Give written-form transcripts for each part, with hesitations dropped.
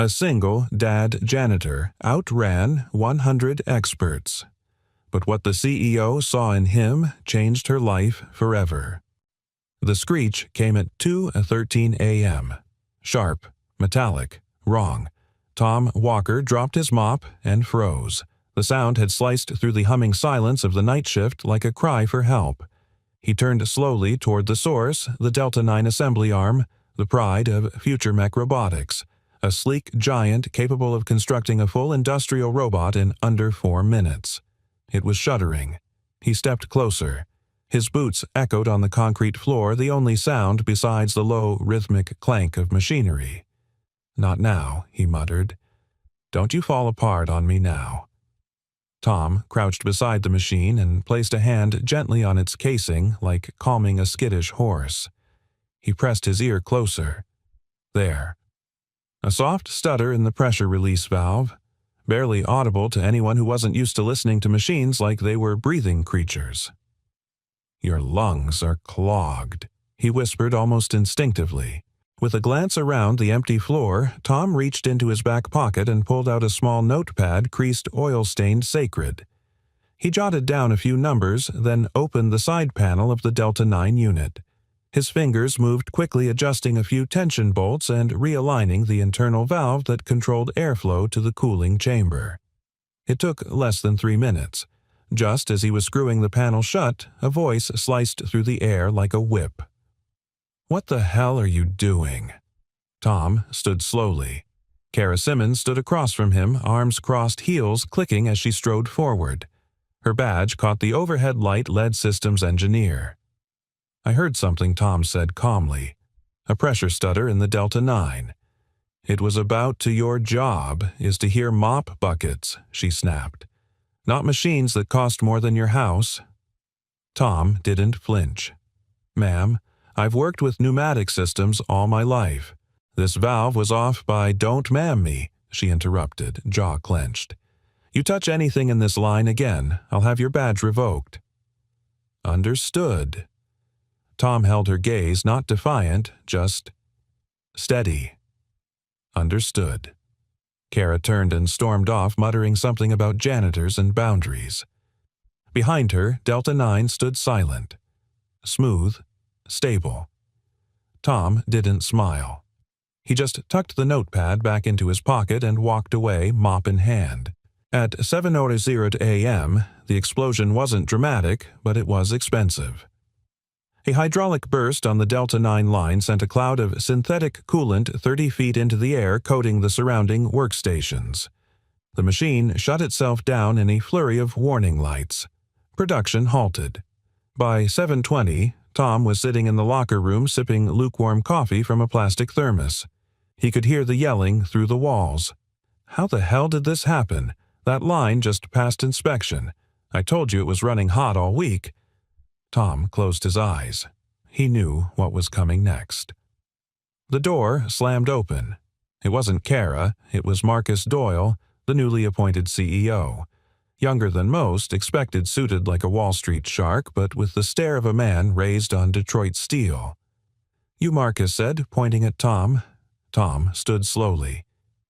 A single dad janitor outran 100 experts. But what the CEO saw in him changed her life forever. The screech came at 2:13 a.m. Sharp, metallic, wrong. Tom Walker dropped his mop and froze. The sound had sliced through the humming silence of the night shift like a cry for help. He turned slowly toward the source, the Delta 9 assembly arm, the pride of future mech robotics, a sleek giant capable of constructing a full industrial robot in under 4 minutes. It was shuddering. He stepped closer. His boots echoed on the concrete floor, the only sound besides the low, rhythmic clank of machinery. "Not now," he muttered. "Don't you fall apart on me now." Tom crouched beside the machine and placed a hand gently on its casing like calming a skittish horse. He pressed his ear closer. There. A soft stutter in the pressure release valve, barely audible to anyone who wasn't used to listening to machines like they were breathing creatures. "Your lungs are clogged," he whispered almost instinctively. With a glance around the empty floor, Tom reached into his back pocket and pulled out a small notepad creased oil-stained sacred. He jotted down a few numbers, then opened the side panel of the Delta 9 unit. His fingers moved quickly, adjusting a few tension bolts and realigning the internal valve that controlled airflow to the cooling chamber. It took less than 3 minutes. Just as he was screwing the panel shut, a voice sliced through the air like a whip. "What the hell are you doing?" Tom stood slowly. Kara Simmons stood across from him, arms crossed, heels clicking as she strode forward. Her badge caught the overhead light lead systems engineer. "I heard something," Tom said calmly. "A pressure stutter in the Delta 9. "It was about to your job is to hear mop buckets," she snapped. "Not machines that cost more than your house." Tom didn't flinch. "Ma'am, I've worked with pneumatic systems all my life. This valve was off by don't ma'am me," she interrupted, jaw clenched. "You touch anything in this line again, I'll have your badge revoked." "Understood." Tom held her gaze, not defiant, just steady. "Understood." Kara turned and stormed off, muttering something about janitors and boundaries. Behind her, Delta 9 stood silent. Smooth, stable. Tom didn't smile. He just tucked the notepad back into his pocket and walked away, mop in hand. At 7:00 a.m., the explosion wasn't dramatic, but it was expensive. A hydraulic burst on the Delta 9 line sent a cloud of synthetic coolant 30 feet into the air, coating the surrounding workstations. The machine shut itself down in a flurry of warning lights. Production halted. By 7:20, Tom was sitting in the locker room sipping lukewarm coffee from a plastic thermos. He could hear the yelling through the walls. "How the hell did this happen? That line just passed inspection. I told you it was running hot all week." Tom closed his eyes. He knew what was coming next. The door slammed open. It wasn't Kara, it was Marcus Doyle, the newly appointed CEO. Younger than most, expected suited like a Wall Street shark, but with the stare of a man raised on Detroit steel. "You," Marcus said, pointing at Tom. Tom stood slowly.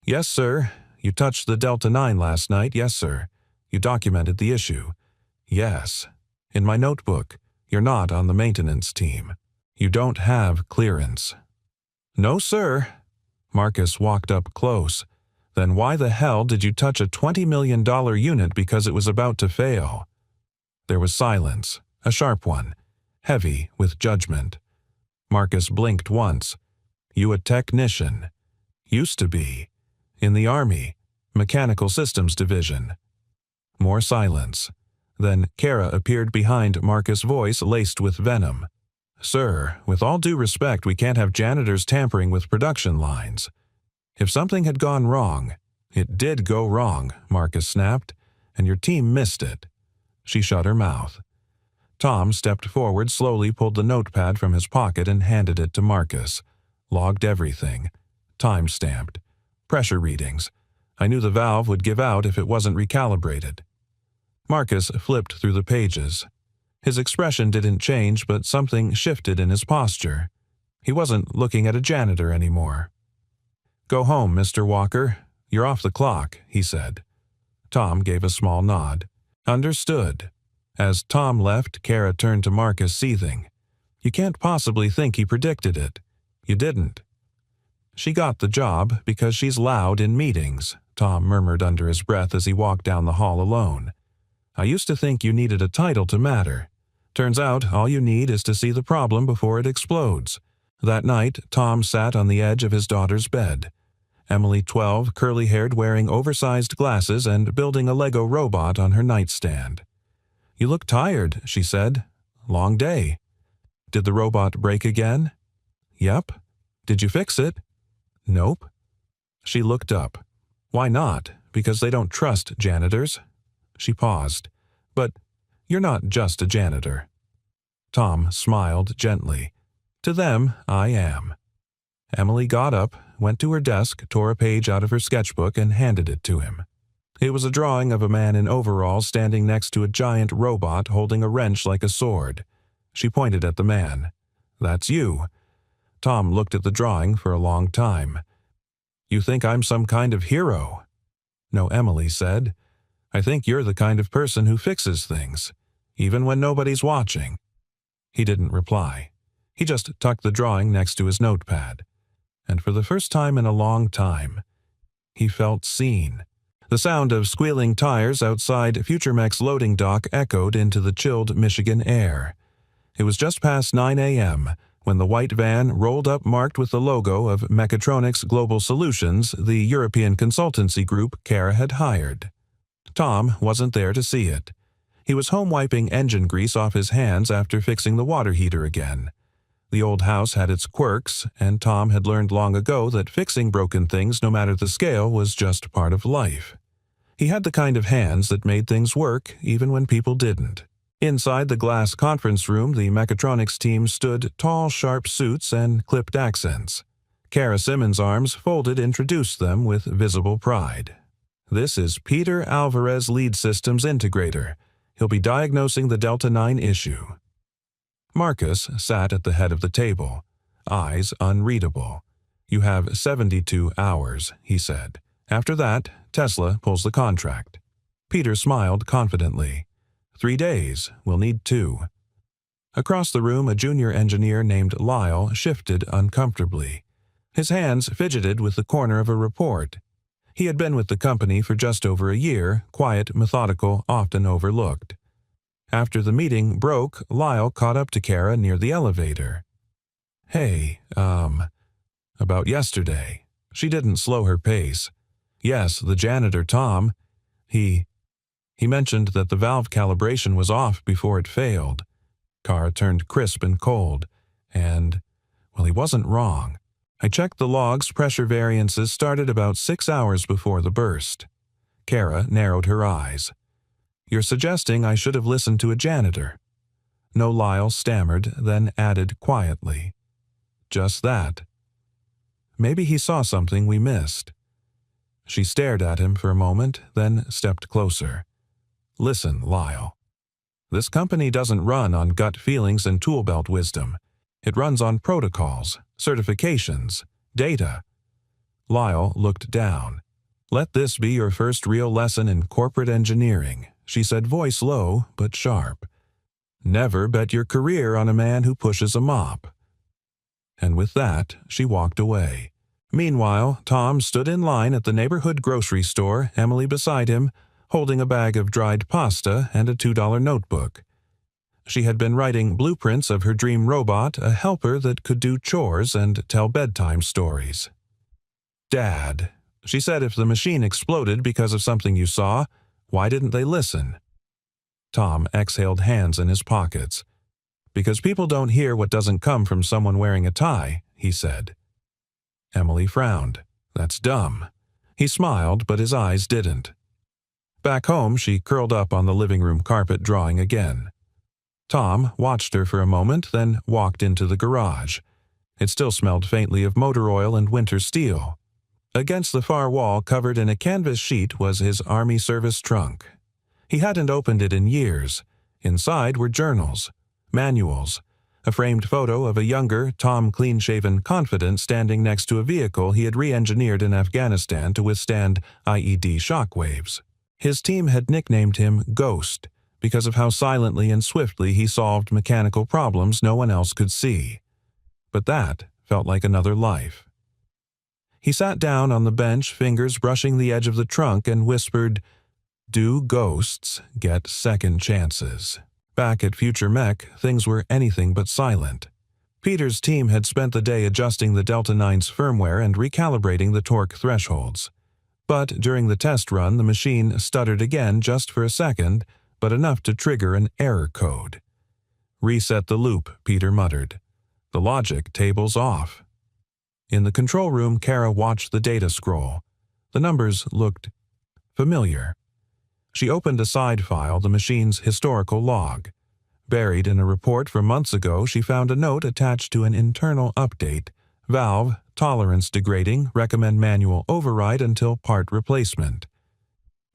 "Yes, sir. You touched the Delta 9 last night, yes, sir. You documented the issue. Yes. In my notebook. You're not on the maintenance team. You don't have clearance." "No, sir." Marcus walked up close. "Then why the hell did you touch a $20 million unit because it was about to fail?" There was silence, a sharp one, heavy with judgment. Marcus blinked once. "You a technician?" "Used to be. In the Army, Mechanical Systems Division." More silence. Then Kara appeared behind Marcus' voice laced with venom. "Sir, with all due respect, we can't have janitors tampering with production lines. If something had gone wrong, it did go wrong," Marcus snapped, "and your team missed it." She shut her mouth. Tom stepped forward, slowly pulled the notepad from his pocket and handed it to Marcus. Logged everything. Time-stamped. Pressure readings. I knew the valve would give out if it wasn't recalibrated. Marcus flipped through the pages. His expression didn't change, but something shifted in his posture. He wasn't looking at a janitor anymore. "Go home, Mr. Walker. You're off the clock," he said. Tom gave a small nod. "Understood." As Tom left, Kara turned to Marcus, seething. "You can't possibly think he predicted it. You didn't." "She got the job because she's loud in meetings," Tom murmured under his breath as he walked down the hall alone. "I used to think you needed a title to matter. Turns out all you need is to see the problem before it explodes." That night, Tom sat on the edge of his daughter's bed. Emily, 12, curly-haired, wearing oversized glasses and building a Lego robot on her nightstand. "You look tired," she said. "Long day." "Did the robot break again?" "Yep." "Did you fix it?" "Nope." She looked up. "Why not? Because they don't trust janitors?" She paused. "But you're not just a janitor." Tom smiled gently. "To them, I am." Emily got up, went to her desk, tore a page out of her sketchbook, and handed it to him. It was a drawing of a man in overalls standing next to a giant robot holding a wrench like a sword. She pointed at the man. "That's you." Tom looked at the drawing for a long time. "You think I'm some kind of hero?" "No," Emily said. "I think you're the kind of person who fixes things, even when nobody's watching." He didn't reply. He just tucked the drawing next to his notepad. And for the first time in a long time, he felt seen. The sound of squealing tires outside FutureMech's loading dock echoed into the chilled Michigan air. It was just past 9 a.m. when the white van rolled up marked with the logo of Mechatronics Global Solutions, the European consultancy group Kara had hired. Tom wasn't there to see it. He was home wiping engine grease off his hands after fixing the water heater again. The old house had its quirks, and Tom had learned long ago that fixing broken things, no matter the scale, was just part of life. He had the kind of hands that made things work even when people didn't. Inside the glass conference room, the mechatronics team stood, tall, sharp suits and clipped accents. Kara Simmons' arms folded introduced them with visible pride. "This is Peter Alvarez, Lead Systems Integrator. He'll be diagnosing the Delta 9 issue." Marcus sat at the head of the table, eyes unreadable. "You have 72 hours, he said. "After that, Tesla pulls the contract." Peter smiled confidently. 3 days. We'll need 2. Across the room, a junior engineer named Lyle shifted uncomfortably. His hands fidgeted with the corner of a report. He had been with the company for just over a year, quiet, methodical, often overlooked. After the meeting broke, Lyle caught up to Kara near the elevator. "Hey, about yesterday." She didn't slow her pace. "Yes, the janitor, Tom. He mentioned that the valve calibration was off before it failed." Kara turned crisp and cold. "And, well, he wasn't wrong. I checked the logs. Pressure variances started about 6 hours before the burst." Kara narrowed her eyes. "You're suggesting I should have listened to a janitor?" No, Lyle stammered, then added quietly. "Just that. Maybe he saw something we missed." She stared at him for a moment, then stepped closer. "Listen, Lyle. This company doesn't run on gut feelings and tool belt wisdom. It runs on protocols, certifications, data." Lyle looked down. "Let this be your first real lesson in corporate engineering," she said, voice low but sharp. "Never bet your career on a man who pushes a mop." And with that, she walked away. Meanwhile, Tom stood in line at the neighborhood grocery store, Emily beside him, holding a bag of dried pasta and a $2 notebook. She had been writing blueprints of her dream robot, a helper that could do chores and tell bedtime stories. "Dad," she said, "if the machine exploded because of something you saw, why didn't they listen?" Tom exhaled, hands in his pockets. "Because people don't hear what doesn't come from someone wearing a tie," he said. Emily frowned. "That's dumb." He smiled, but his eyes didn't. Back home, she curled up on the living room carpet, drawing again. Tom watched her for a moment, then walked into the garage. It still smelled faintly of motor oil and winter steel. Against the far wall, covered in a canvas sheet, was his Army service trunk. He hadn't opened it in years. Inside were journals, manuals, A framed photo of a younger, Tom clean-shaven confidant standing next to a vehicle he had re-engineered in Afghanistan to withstand IED shockwaves. His team had nicknamed him Ghost because of how silently and swiftly he solved mechanical problems no one else could see. But that felt like another life. He sat down on the bench, fingers brushing the edge of the trunk, and whispered, "Do ghosts get second chances?" Back at Future Mech, things were anything but silent. Peter's team had spent the day adjusting the Delta 9's firmware and recalibrating the torque thresholds. But during the test run, the machine stuttered again just for a second, but enough to trigger an error code. "Reset the loop," Peter muttered. "The logic table's off." In the control room, Kara watched the data scroll. The numbers looked familiar. She opened a side file, the machine's historical log. Buried in a report from months ago, she found a note attached to an internal update. Valve, tolerance degrading, recommend manual override until part replacement.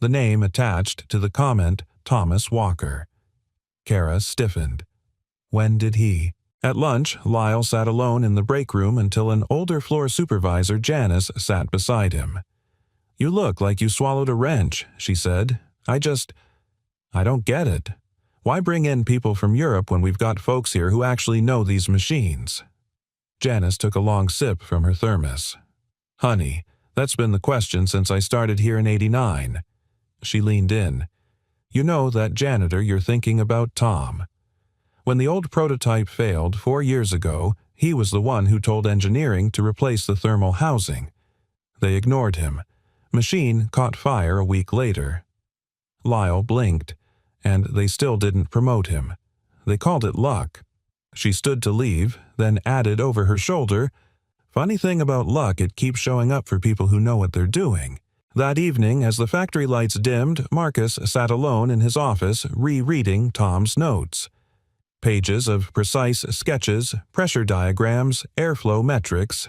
The name attached to the comment, Thomas Walker. Kara stiffened. When did he? At lunch, Lyle sat alone in the break room until an older floor supervisor, Janice, sat beside him. "You look like you swallowed a wrench," she said. I don't get it. Why bring in people from Europe when we've got folks here who actually know these machines?" Janice took a long sip from her thermos. "Honey, that's been the question since I started here in '89. She leaned in. "You know that janitor you're thinking about, Tom. When the old prototype failed 4 years ago, he was the one who told engineering to replace the thermal housing. They ignored him. Machine caught fire a week later." Lyle blinked, and they still didn't promote him. They called it luck. She stood to leave, then added over her shoulder, "Funny thing about luck, it keeps showing up for people who know what they're doing." That evening, as the factory lights dimmed, Marcus sat alone in his office, rereading Tom's notes. Pages of precise sketches, pressure diagrams, airflow metrics,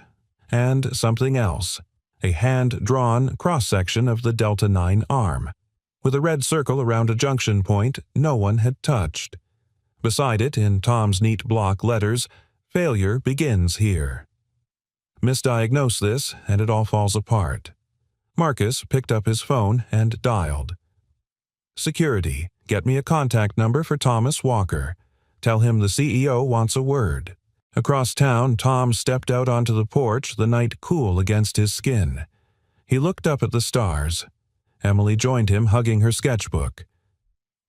and something else, a hand-drawn cross-section of the Delta 9 arm, with a red circle around a junction point no one had touched. Beside it, in Tom's neat block letters, "Failure begins here." Misdiagnose this, and it all falls apart. Marcus picked up his phone and dialed. "Security, get me a contact number for Thomas Walker. Tell him the CEO wants a word." Across town, Tom stepped out onto the porch, the night cool against his skin. He looked up at the stars. Emily joined him, hugging her sketchbook.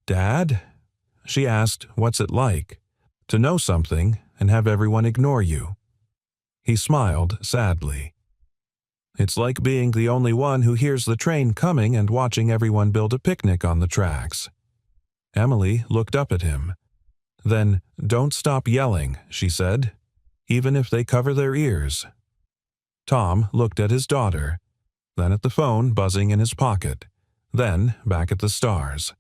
"Dad?" She asked, "What's it like to know something and have everyone ignore you?" He smiled sadly. "It's like being the only one who hears the train coming and watching everyone build a picnic on the tracks." Emily looked up at him. "Then don't stop yelling," she said, "even if they cover their ears." Tom looked at his daughter, then at the phone buzzing in his pocket, then back at the stars.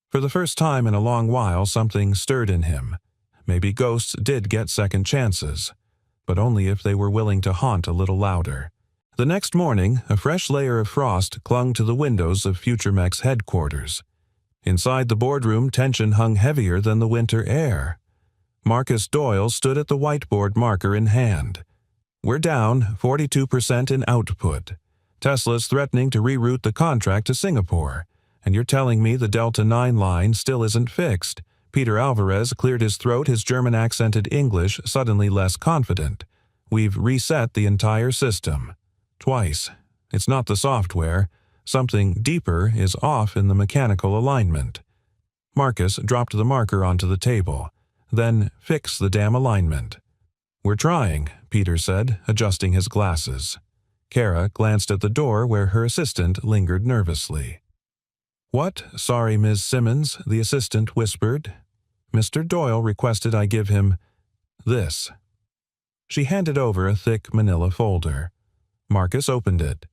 For the first time in a long while, something stirred in him. Maybe ghosts did get second chances, but only if they were willing to haunt a little louder. The next morning, a fresh layer of frost clung to the windows of Future Mech's headquarters. Inside the boardroom, tension hung heavier than the winter air. Marcus Doyle stood at the whiteboard, marker in hand. "We're down 42% in output. Tesla's threatening to reroute the contract to Singapore. And you're telling me the Delta 9 line still isn't fixed." Peter Alvarez cleared his throat, his German-accented English suddenly less confident. "We've reset the entire system. Twice. It's not the software. Something deeper is off in the mechanical alignment." Marcus dropped the marker onto the table. "Then fix the damn alignment." "We're trying," Peter said, adjusting his glasses. Kara glanced at the door where her assistant lingered nervously. "What? Sorry, Ms. Simmons," the assistant whispered. "Mr. Doyle requested I give him this." She handed over a thick manila folder. Marcus opened it.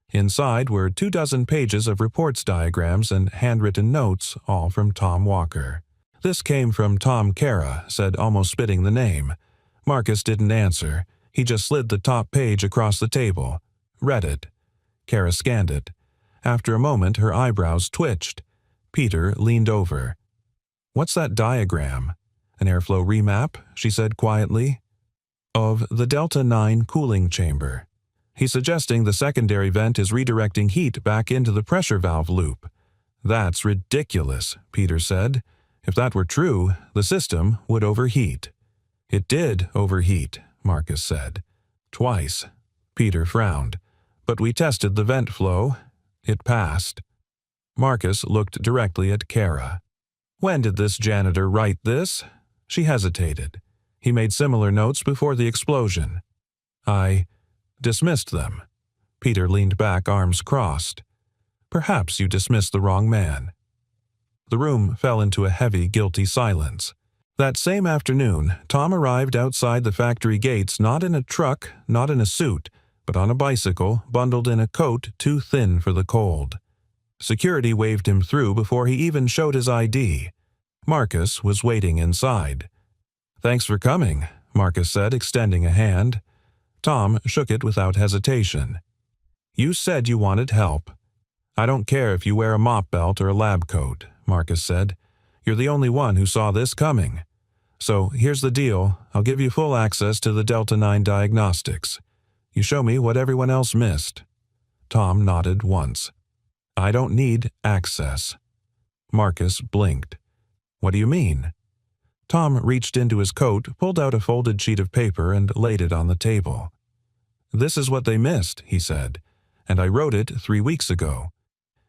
Inside were 24 pages of reports, diagrams, and handwritten notes, all from Tom Walker. "This came from Tom," Kara said, almost spitting the name. Marcus didn't answer. He just slid the top page across the table. Read it. Kara scanned it. After a moment, her eyebrows twitched. Peter leaned over. "What's that diagram?" An airflow remap, she said quietly, of the Delta 9 cooling chamber. He's suggesting the secondary vent is redirecting heat back into the pressure valve loop. That's ridiculous, Peter said. If that were true, the system would overheat. It did overheat, Marcus said. Twice. Peter frowned. But we tested the vent flow. It passed. Marcus looked directly at Kara. When did this janitor write this? She hesitated. He made similar notes before the explosion. I dismissed them. Peter leaned back, arms crossed. Perhaps you dismissed the wrong man. The room fell into a heavy, guilty silence. That same afternoon, Tom arrived outside the factory gates not in a truck, not in a suit, but on a bicycle, bundled in a coat too thin for the cold. Security waved him through before he even showed his ID. Marcus was waiting inside. Thanks for coming, Marcus said, extending a hand. Tom shook it without hesitation. You said you wanted help. I don't care if you wear a mop belt or a lab coat, Marcus said. You're the only one who saw this coming. So here's the deal. I'll give you full access to the Delta 9 diagnostics. You show me what everyone else missed. Tom nodded once. I don't need access. Marcus blinked. What do you mean? Tom reached into his coat, pulled out a folded sheet of paper, and laid it on the table. This is what they missed, he said, and I wrote it 3 weeks ago.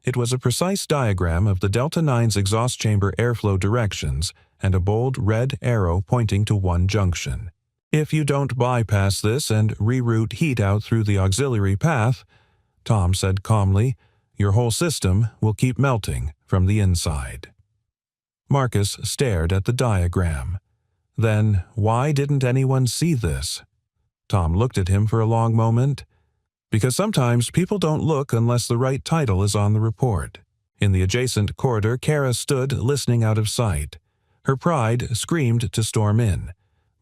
It was a precise diagram of the Delta 9's exhaust chamber airflow directions and a bold red arrow pointing to one junction. If you don't bypass this and reroute heat out through the auxiliary path, Tom said calmly, your whole system will keep melting from the inside. Marcus stared at the diagram. Then, why didn't anyone see this? Tom looked at him for a long moment. Because sometimes people don't look unless the right title is on the report. In the adjacent corridor, Kara stood listening out of sight. Her pride screamed to storm in,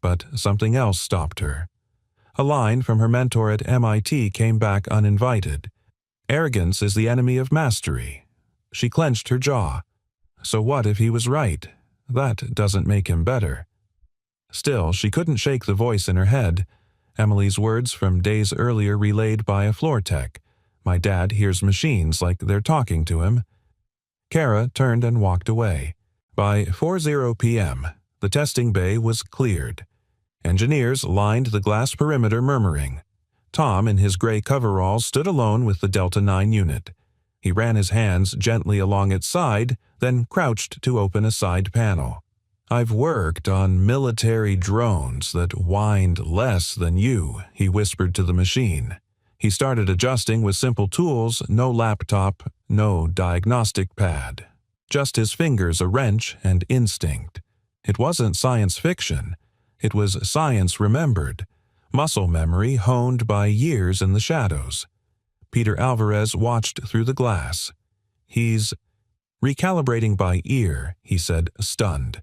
but something else stopped her. A line from her mentor at MIT came back uninvited. Arrogance is the enemy of mastery. She clenched her jaw. So what if he was right? That doesn't make him better. Still, she couldn't shake the voice in her head. Emily's words from days earlier relayed by a floor tech. My dad hears machines like they're talking to him. Kara turned and walked away. By 4:00 p.m., the testing bay was cleared. Engineers lined the glass perimeter murmuring. Tom, in his gray coveralls, stood alone with the Delta 9 unit. He ran his hands gently along its side, then crouched to open a side panel. I've worked on military drones that whined less than you, he whispered to the machine. He started adjusting with simple tools, no laptop, no diagnostic pad. Just his fingers, a wrench, and instinct. It wasn't science fiction. It was science remembered. Muscle memory honed by years in the shadows. Peter Alvarez watched through the glass. He's recalibrating by ear, he said, stunned.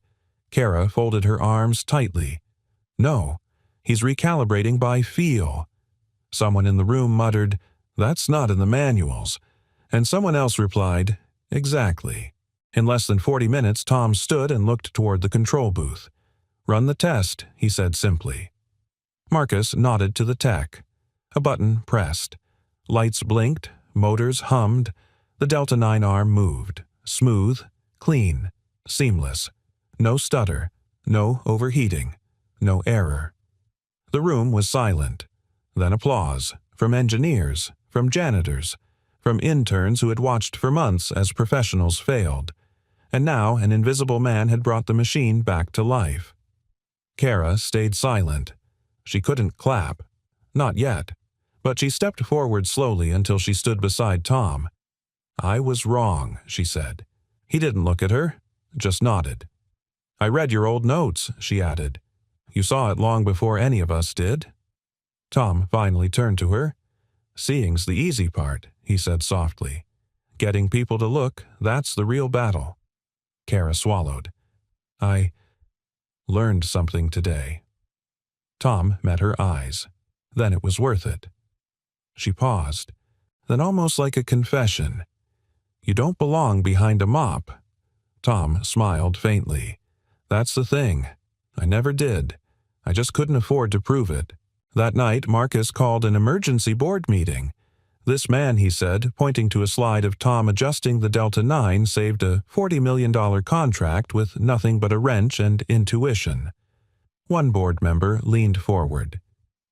Kara folded her arms tightly. No, he's recalibrating by feel. Someone in the room muttered, that's not in the manuals. And someone else replied, exactly. In less than 40 minutes, Tom stood and looked toward the control booth. Run the test, he said simply. Marcus nodded to the tech. A button pressed. Lights blinked, motors hummed. The Delta 9 arm moved. Smooth, clean, seamless. No stutter, no overheating, no error. The room was silent. Then applause, from engineers, from janitors, from interns who had watched for months as professionals failed. And now an invisible man had brought the machine back to life. Kara stayed silent. She couldn't clap. Not yet. But she stepped forward slowly until she stood beside Tom. I was wrong, she said. He didn't look at her, just nodded. I read your old notes, she added. You saw it long before any of us did. Tom finally turned to her. Seeing's the easy part, he said softly. Getting people to look, that's the real battle. Kara swallowed. I learned something today. Tom met her eyes. Then it was worth it. She paused. Then almost like a confession. You don't belong behind a mop. Tom smiled faintly. That's the thing. I never did. I just couldn't afford to prove it. That night, Marcus called an emergency board meeting. This man, he said, pointing to a slide of Tom adjusting the Delta 9, saved a $40 million contract with nothing but a wrench and intuition. One board member leaned forward.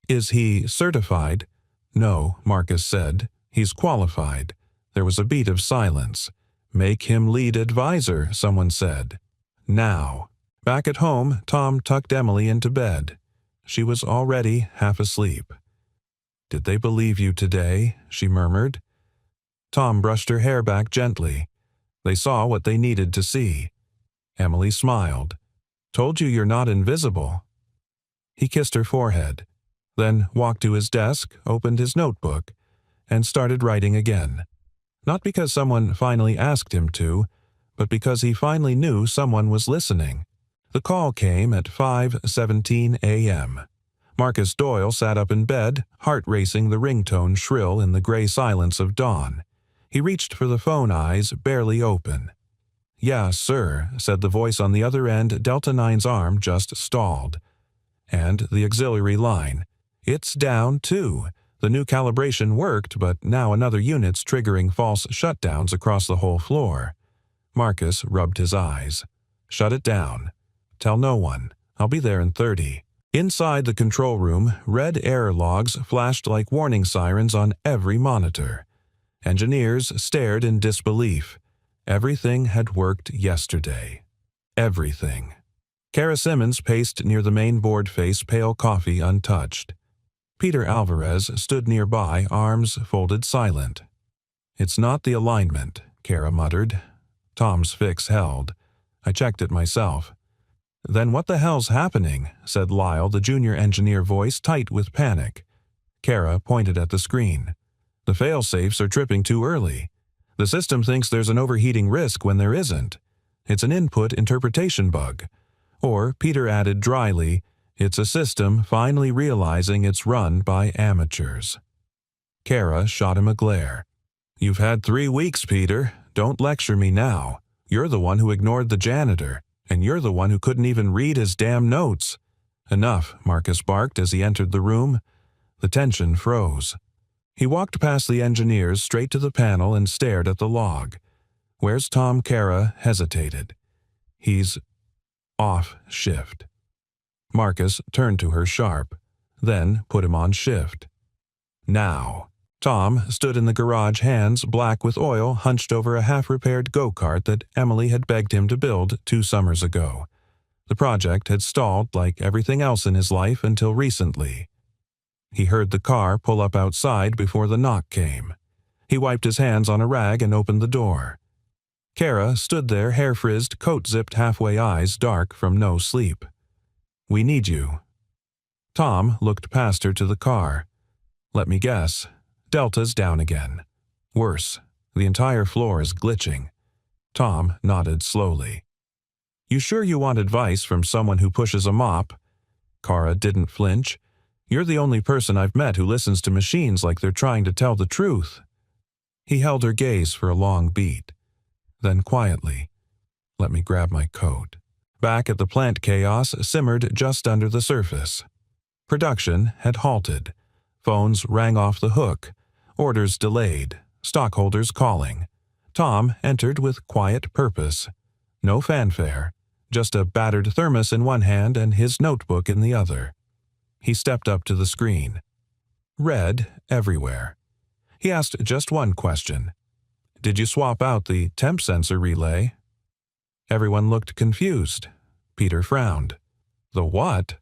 Is he certified? No, Marcus said. He's qualified. There was a beat of silence. Make him lead advisor, someone said. Now. Back at home, Tom tucked Emily into bed. She was already half asleep. Did they believe you today? She murmured. Tom brushed her hair back gently. They saw what they needed to see. Emily smiled. Told you you're not invisible. He kissed her forehead, then walked to his desk, opened his notebook, and started writing again. Not because someone finally asked him to, but because he finally knew someone was listening. The call came at 5:17 a.m. Marcus Doyle sat up in bed, heart racing, the ringtone shrill in the gray silence of dawn. He reached for the phone, eyes barely open. Yeah, sir, said the voice on the other end. Delta 9's arm just stalled. And the auxiliary line. It's down, too. The new calibration worked, but now another unit's triggering false shutdowns across the whole floor. Marcus rubbed his eyes. Shut it down. Tell no one. I'll be there in 30. Inside the control room, red error logs flashed like warning sirens on every monitor. Engineers stared in disbelief. Everything had worked yesterday. Everything. Kara Simmons paced near the main board face, pale coffee untouched. Peter Alvarez stood nearby, arms folded, silent. It's not the alignment, Kara muttered. Tom's fix held. I checked it myself. Then what the hell's happening? Said Lyle, the junior engineer voice tight with panic. Kara pointed at the screen. The fail-safes are tripping too early. The system thinks there's an overheating risk when there isn't. It's an input interpretation bug. Or, Peter added dryly, it's a system finally realizing it's run by amateurs. Kara shot him a glare. You've had 3 weeks, Peter. Don't lecture me now. You're the one who ignored the janitor, and you're the one who couldn't even read his damn notes. Enough, Marcus barked as he entered the room. The tension froze. He walked past the engineers straight to the panel and stared at the log. Where's Tom? Kara hesitated. He's off shift. Marcus turned to her sharp, then put him on shift. Now. Tom stood in the garage, hands black with oil, hunched over a half-repaired go-kart that Emily had begged him to build 2 summers ago. The project had stalled like everything else in his life until recently. He heard the car pull up outside before the knock came. He wiped his hands on a rag and opened the door. Kara stood there, hair-frizzed, coat-zipped halfway, eyes dark from no sleep. We need you. Tom looked past her to the car. Let me guess. Delta's down again. Worse. The entire floor is glitching. Tom nodded slowly. You sure you want advice from someone who pushes a mop? Kara didn't flinch. You're the only person I've met who listens to machines like they're trying to tell the truth. He held her gaze for a long beat. Then quietly, let me grab my coat. Back at the plant, chaos simmered just under the surface. Production had halted. Phones rang off the hook. Orders delayed. Stockholders calling. Tom entered with quiet purpose. No fanfare. Just a battered thermos in one hand and his notebook in the other. He stepped up to the screen. Red everywhere. He asked just one question. Did you swap out the temp sensor relay? Everyone looked confused. Peter frowned. The what?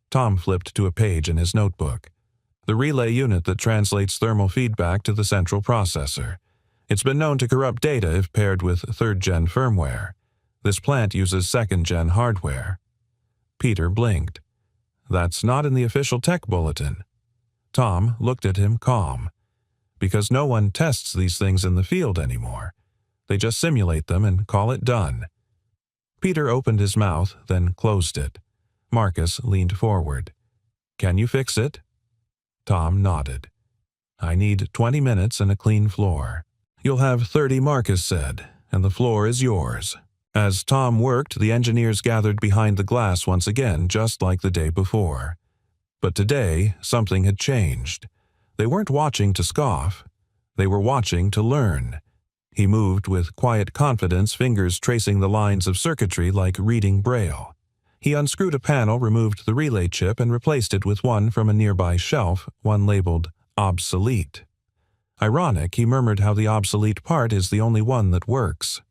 Tom flipped to a page in his notebook. The relay unit that translates thermal feedback to the central processor. It's been known to corrupt data if paired with 3rd-gen firmware. This plant uses 2nd-gen hardware. Peter blinked. That's not in the official tech bulletin. Tom looked at him calm. Because no one tests these things in the field anymore. They just simulate them and call it done. Peter opened his mouth, then closed it. Marcus leaned forward. Can you fix it? Tom nodded. I need 20 minutes and a clean floor. You'll have 30, Marcus said, and the floor is yours. As Tom worked, the engineers gathered behind the glass once again, just like the day before. But today, something had changed. They weren't watching to scoff. They were watching to learn. He moved with quiet confidence, fingers tracing the lines of circuitry like reading Braille. He unscrewed a panel, removed the relay chip, and replaced it with one from a nearby shelf, one labeled obsolete. Ironic, he murmured how the obsolete part is the only one that works.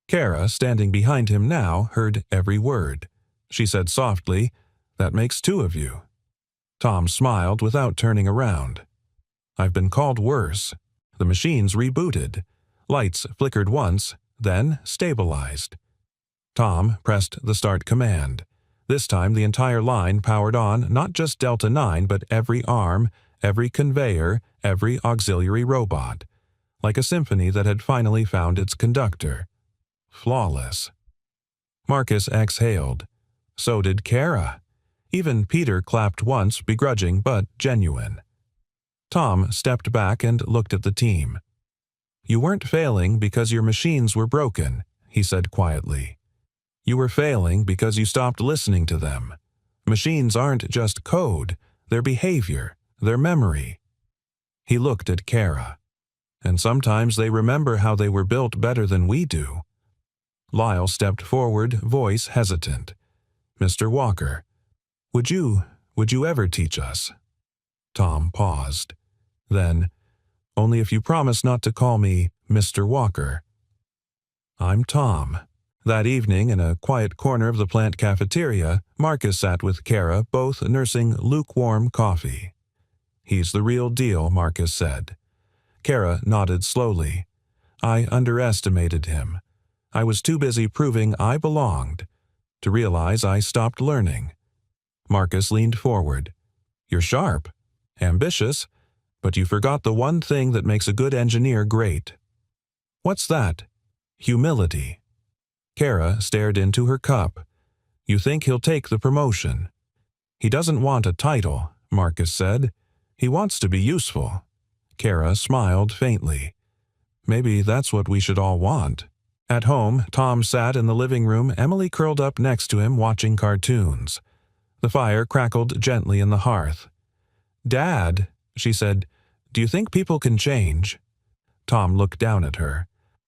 Kara, standing behind him now, heard every word. She said softly, "That makes two of you." Tom smiled without turning around. "I've been called worse." The machines rebooted. Lights flickered once, then stabilized. Tom pressed the start command. This time the entire line powered on, not just Delta 9, but every arm, every conveyor, every auxiliary robot. Like a symphony that had finally found its conductor. Flawless. Marcus exhaled. So did Kara. Even Peter clapped once, begrudging but genuine. Tom stepped back and looked at the team. "You weren't failing because your machines were broken," he said quietly. "You were failing because you stopped listening to them. Machines aren't just code, they're behavior, they're memory." He looked at Kara. "And sometimes they remember how they were built better than we do." Lyle stepped forward, voice hesitant. "Mr. Walker, would you ever teach us?" Tom paused. Then, "Only if you promise not to call me Mr. Walker." "I'm Tom." That evening, in a quiet corner of the plant cafeteria, Marcus sat with Kara, both nursing lukewarm coffee. "He's the real deal," Marcus said. Kara nodded slowly. "I underestimated him. I was too busy proving I belonged to realize I stopped learning." Marcus leaned forward. "You're sharp, ambitious, but you forgot the one thing that makes a good engineer great." "What's that?" "Humility." Kara stared into her cup. "You think he'll take the promotion?" "He doesn't want a title," Marcus said. "He wants to be useful." Kara smiled faintly. "Maybe that's what we should all want." At home, Tom sat in the living room, Emily curled up next to him watching cartoons. The fire crackled gently in the hearth. "Dad," she said, "do you think people can change?" Tom looked down at her.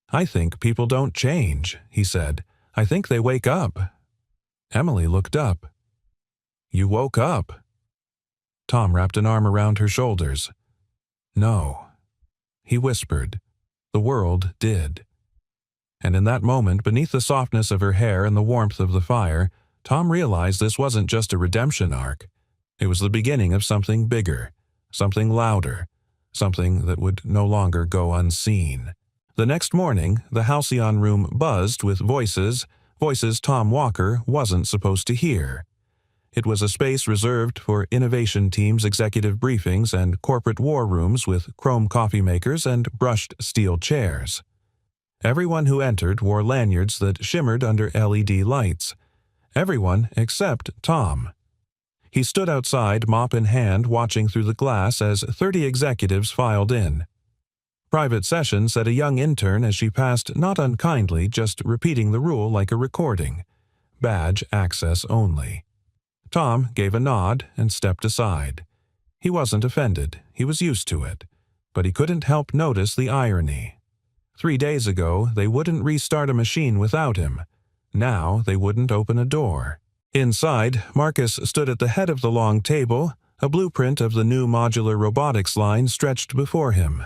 "I think people don't change," he said. "I think they wake up." Emily looked up. "You woke up?" Tom wrapped an arm around her shoulders. "No." He whispered. "The world did." And in that moment, beneath the softness of her hair and the warmth of the fire, Tom realized this wasn't just a redemption arc. It was the beginning of something bigger, something louder, something that would no longer go unseen. The next morning, the halcyon room buzzed with voices Tom Walker wasn't supposed to hear. It was a space reserved for innovation teams' executive briefings and corporate war rooms with chrome coffee makers and brushed steel chairs. Everyone who entered wore lanyards that shimmered under LED lights. Everyone except Tom. He stood outside, mop in hand, watching through the glass as 30 executives filed in. "Private session," said a young intern as she passed, not unkindly, just repeating the rule like a recording. "Badge access only." Tom gave a nod and stepped aside. He wasn't offended. He was used to it. But he couldn't help notice the irony. 3 days ago, they wouldn't restart a machine without him. Now they wouldn't open a door. Inside, Marcus stood at the head of the long table, a blueprint of the new modular robotics line stretched before him.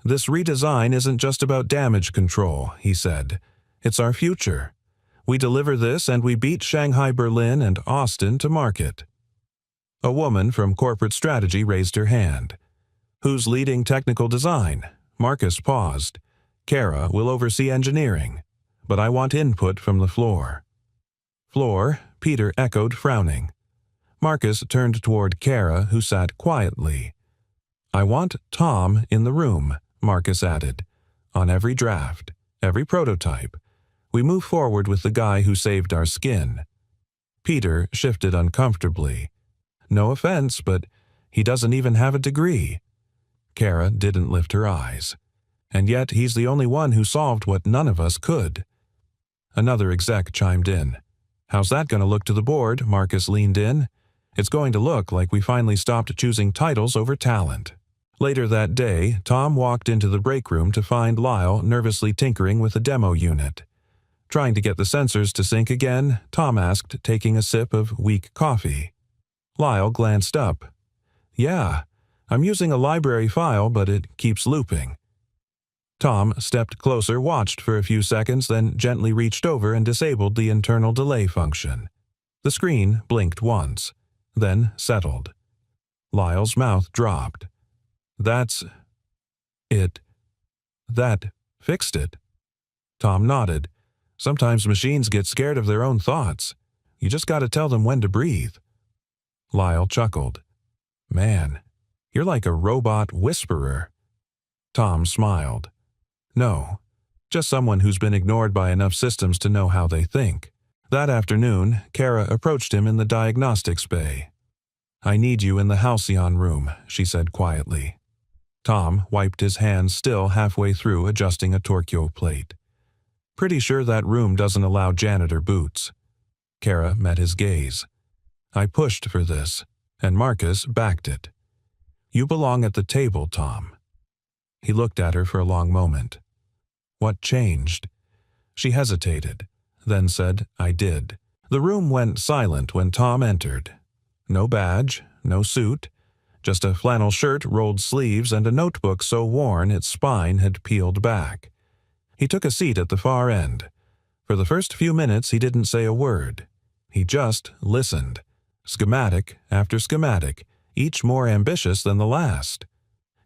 "This redesign isn't just about damage control," he said. "It's our future. We deliver this and we beat Shanghai, Berlin, and Austin to market." A woman from corporate strategy raised her hand. "Who's leading technical design?" Marcus paused. "Kara will oversee engineering, but I want input from the floor." "Floor?" Peter echoed, frowning. Marcus turned toward Kara, who sat quietly. "I want Tom in the room," Marcus added. "On every draft, every prototype. We move forward with the guy who saved our skin." Peter shifted uncomfortably. "No offense, but he doesn't even have a degree." Kara didn't lift her eyes. "And yet he's the only one who solved what none of us could." Another exec chimed in. "How's that going to look to the board?" Marcus leaned in. "It's going to look like we finally stopped choosing titles over talent." Later that day, Tom walked into the break room to find Lyle nervously tinkering with a demo unit. "Trying to get the sensors to sync again?" Tom asked, taking a sip of weak coffee. Lyle glanced up. "Yeah, I'm using a library file, but it keeps looping." Tom stepped closer, watched for a few seconds, then gently reached over and disabled the internal delay function. The screen blinked once, then settled. Lyle's mouth dropped. "That's it. That fixed it." Tom nodded. "Sometimes machines get scared of their own thoughts. You just got to tell them when to breathe." Lyle chuckled. "Man, you're like a robot whisperer." Tom smiled. "No, just someone who's been ignored by enough systems to know how they think." That afternoon, Kara approached him in the diagnostics bay. "I need you in the halcyon room," she said quietly. Tom wiped his hands, still halfway through adjusting a Torquio plate. "Pretty sure that room doesn't allow janitor boots." Kara met his gaze. "I pushed for this, and Marcus backed it. You belong at the table, Tom." He looked at her for a long moment. "What changed?" She hesitated, then said, "I did." The room went silent when Tom entered. No badge, no suit, just a flannel shirt, rolled sleeves, and a notebook so worn its spine had peeled back. He took a seat at the far end. For the first few minutes he didn't say a word. He just listened. Schematic after schematic, each more ambitious than the last.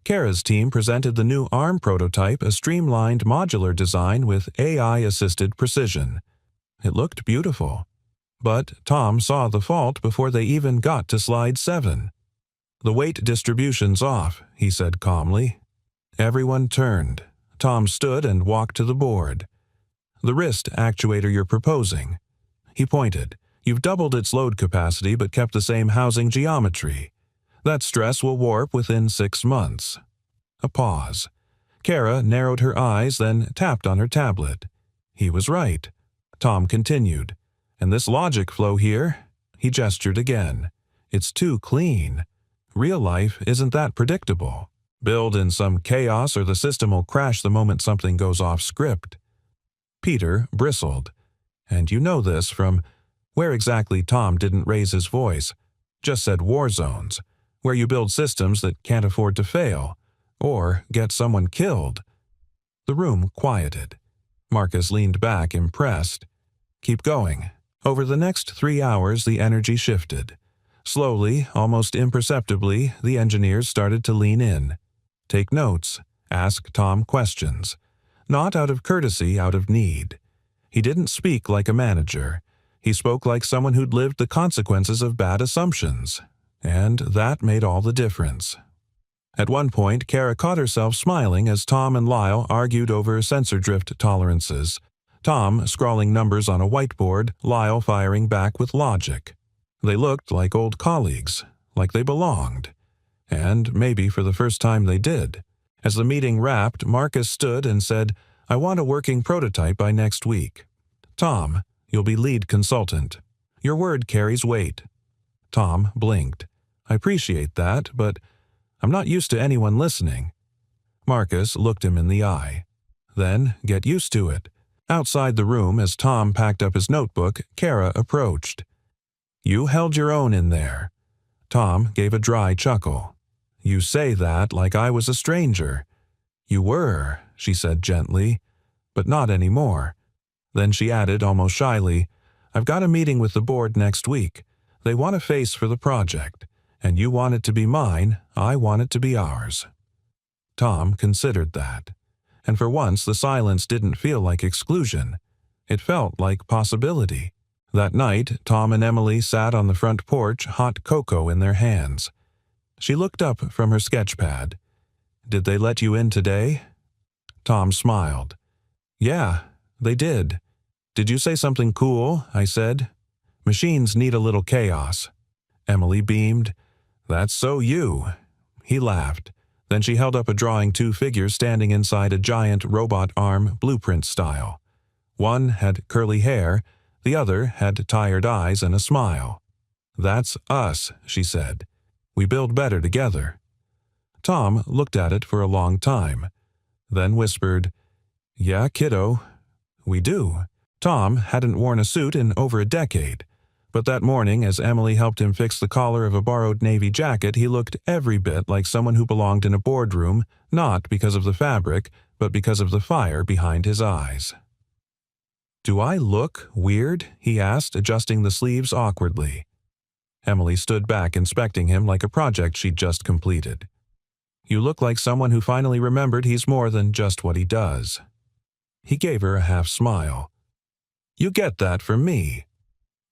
Kara's team presented the new ARM prototype, a streamlined modular design with AI-assisted precision. It looked beautiful. But Tom saw the fault before they even got to slide 7. "The weight distribution's off," he said calmly. Everyone turned. Tom stood and walked to the board. "The wrist actuator you're proposing." He pointed. "You've doubled its load capacity but kept the same housing geometry. That stress will warp within 6 months." A pause. Kara narrowed her eyes, then tapped on her tablet. He was right. Tom continued. "And this logic flow here?" He gestured again. "It's too clean. Real life isn't that predictable. Build in some chaos or the system will crash the moment something goes off script." Peter bristled. "And you know this from—" Where exactly? Tom didn't raise his voice. Just said war zones, where you build systems that can't afford to fail, or get someone killed. The room quieted. Marcus leaned back, impressed. "Keep going." Over the next 3 hours the energy shifted. Slowly, almost imperceptibly, the engineers started to lean in. Take notes, ask Tom questions. Not out of courtesy, out of need. He didn't speak like a manager. He spoke like someone who'd lived the consequences of bad assumptions. And that made all the difference. At one point, Kara caught herself smiling as Tom and Lyle argued over sensor drift tolerances. Tom scrawling numbers on a whiteboard, Lyle firing back with logic. They looked like old colleagues, like they belonged. And maybe for the first time they did. As the meeting wrapped, Marcus stood and said, "I want a working prototype by next week. Tom, you'll be lead consultant. Your word carries weight." Tom blinked. "I appreciate that, but I'm not used to anyone listening." Marcus looked him in the eye. "Then get used to it." Outside the room, as Tom packed up his notebook, Kara approached. "You held your own in there." Tom gave a dry chuckle. "You say that like I was a stranger." "You were," she said gently, "but not anymore." Then she added almost shyly, "I've got a meeting with the board next week. They want a face for the project, and you want it to be mine, I want it to be ours." Tom considered that. And for once the silence didn't feel like exclusion. It felt like possibility. That night, Tom and Emily sat on the front porch, hot cocoa in their hands. She looked up from her sketchpad. "Did they let you in today?" Tom smiled. "Yeah, they did." "Did you say something cool?" I said. "Machines need a little chaos." Emily beamed. "That's so you." He laughed. Then she held up a drawing, 2 figures standing inside a giant robot arm, blueprint style. One had curly hair, the other had tired eyes and a smile. "That's us," she said. "We build better together." Tom looked at it for a long time, then whispered, "Yeah, kiddo, we do." Tom hadn't worn a suit in over a decade, but that morning as Emily helped him fix the collar of a borrowed navy jacket, he looked every bit like someone who belonged in a boardroom, not because of the fabric, but because of the fire behind his eyes. "Do I look weird?" he asked, adjusting the sleeves awkwardly. Emily stood back inspecting him like a project she'd just completed. "You look like someone who finally remembered he's more than just what he does." He gave her a half smile. "You get that from me."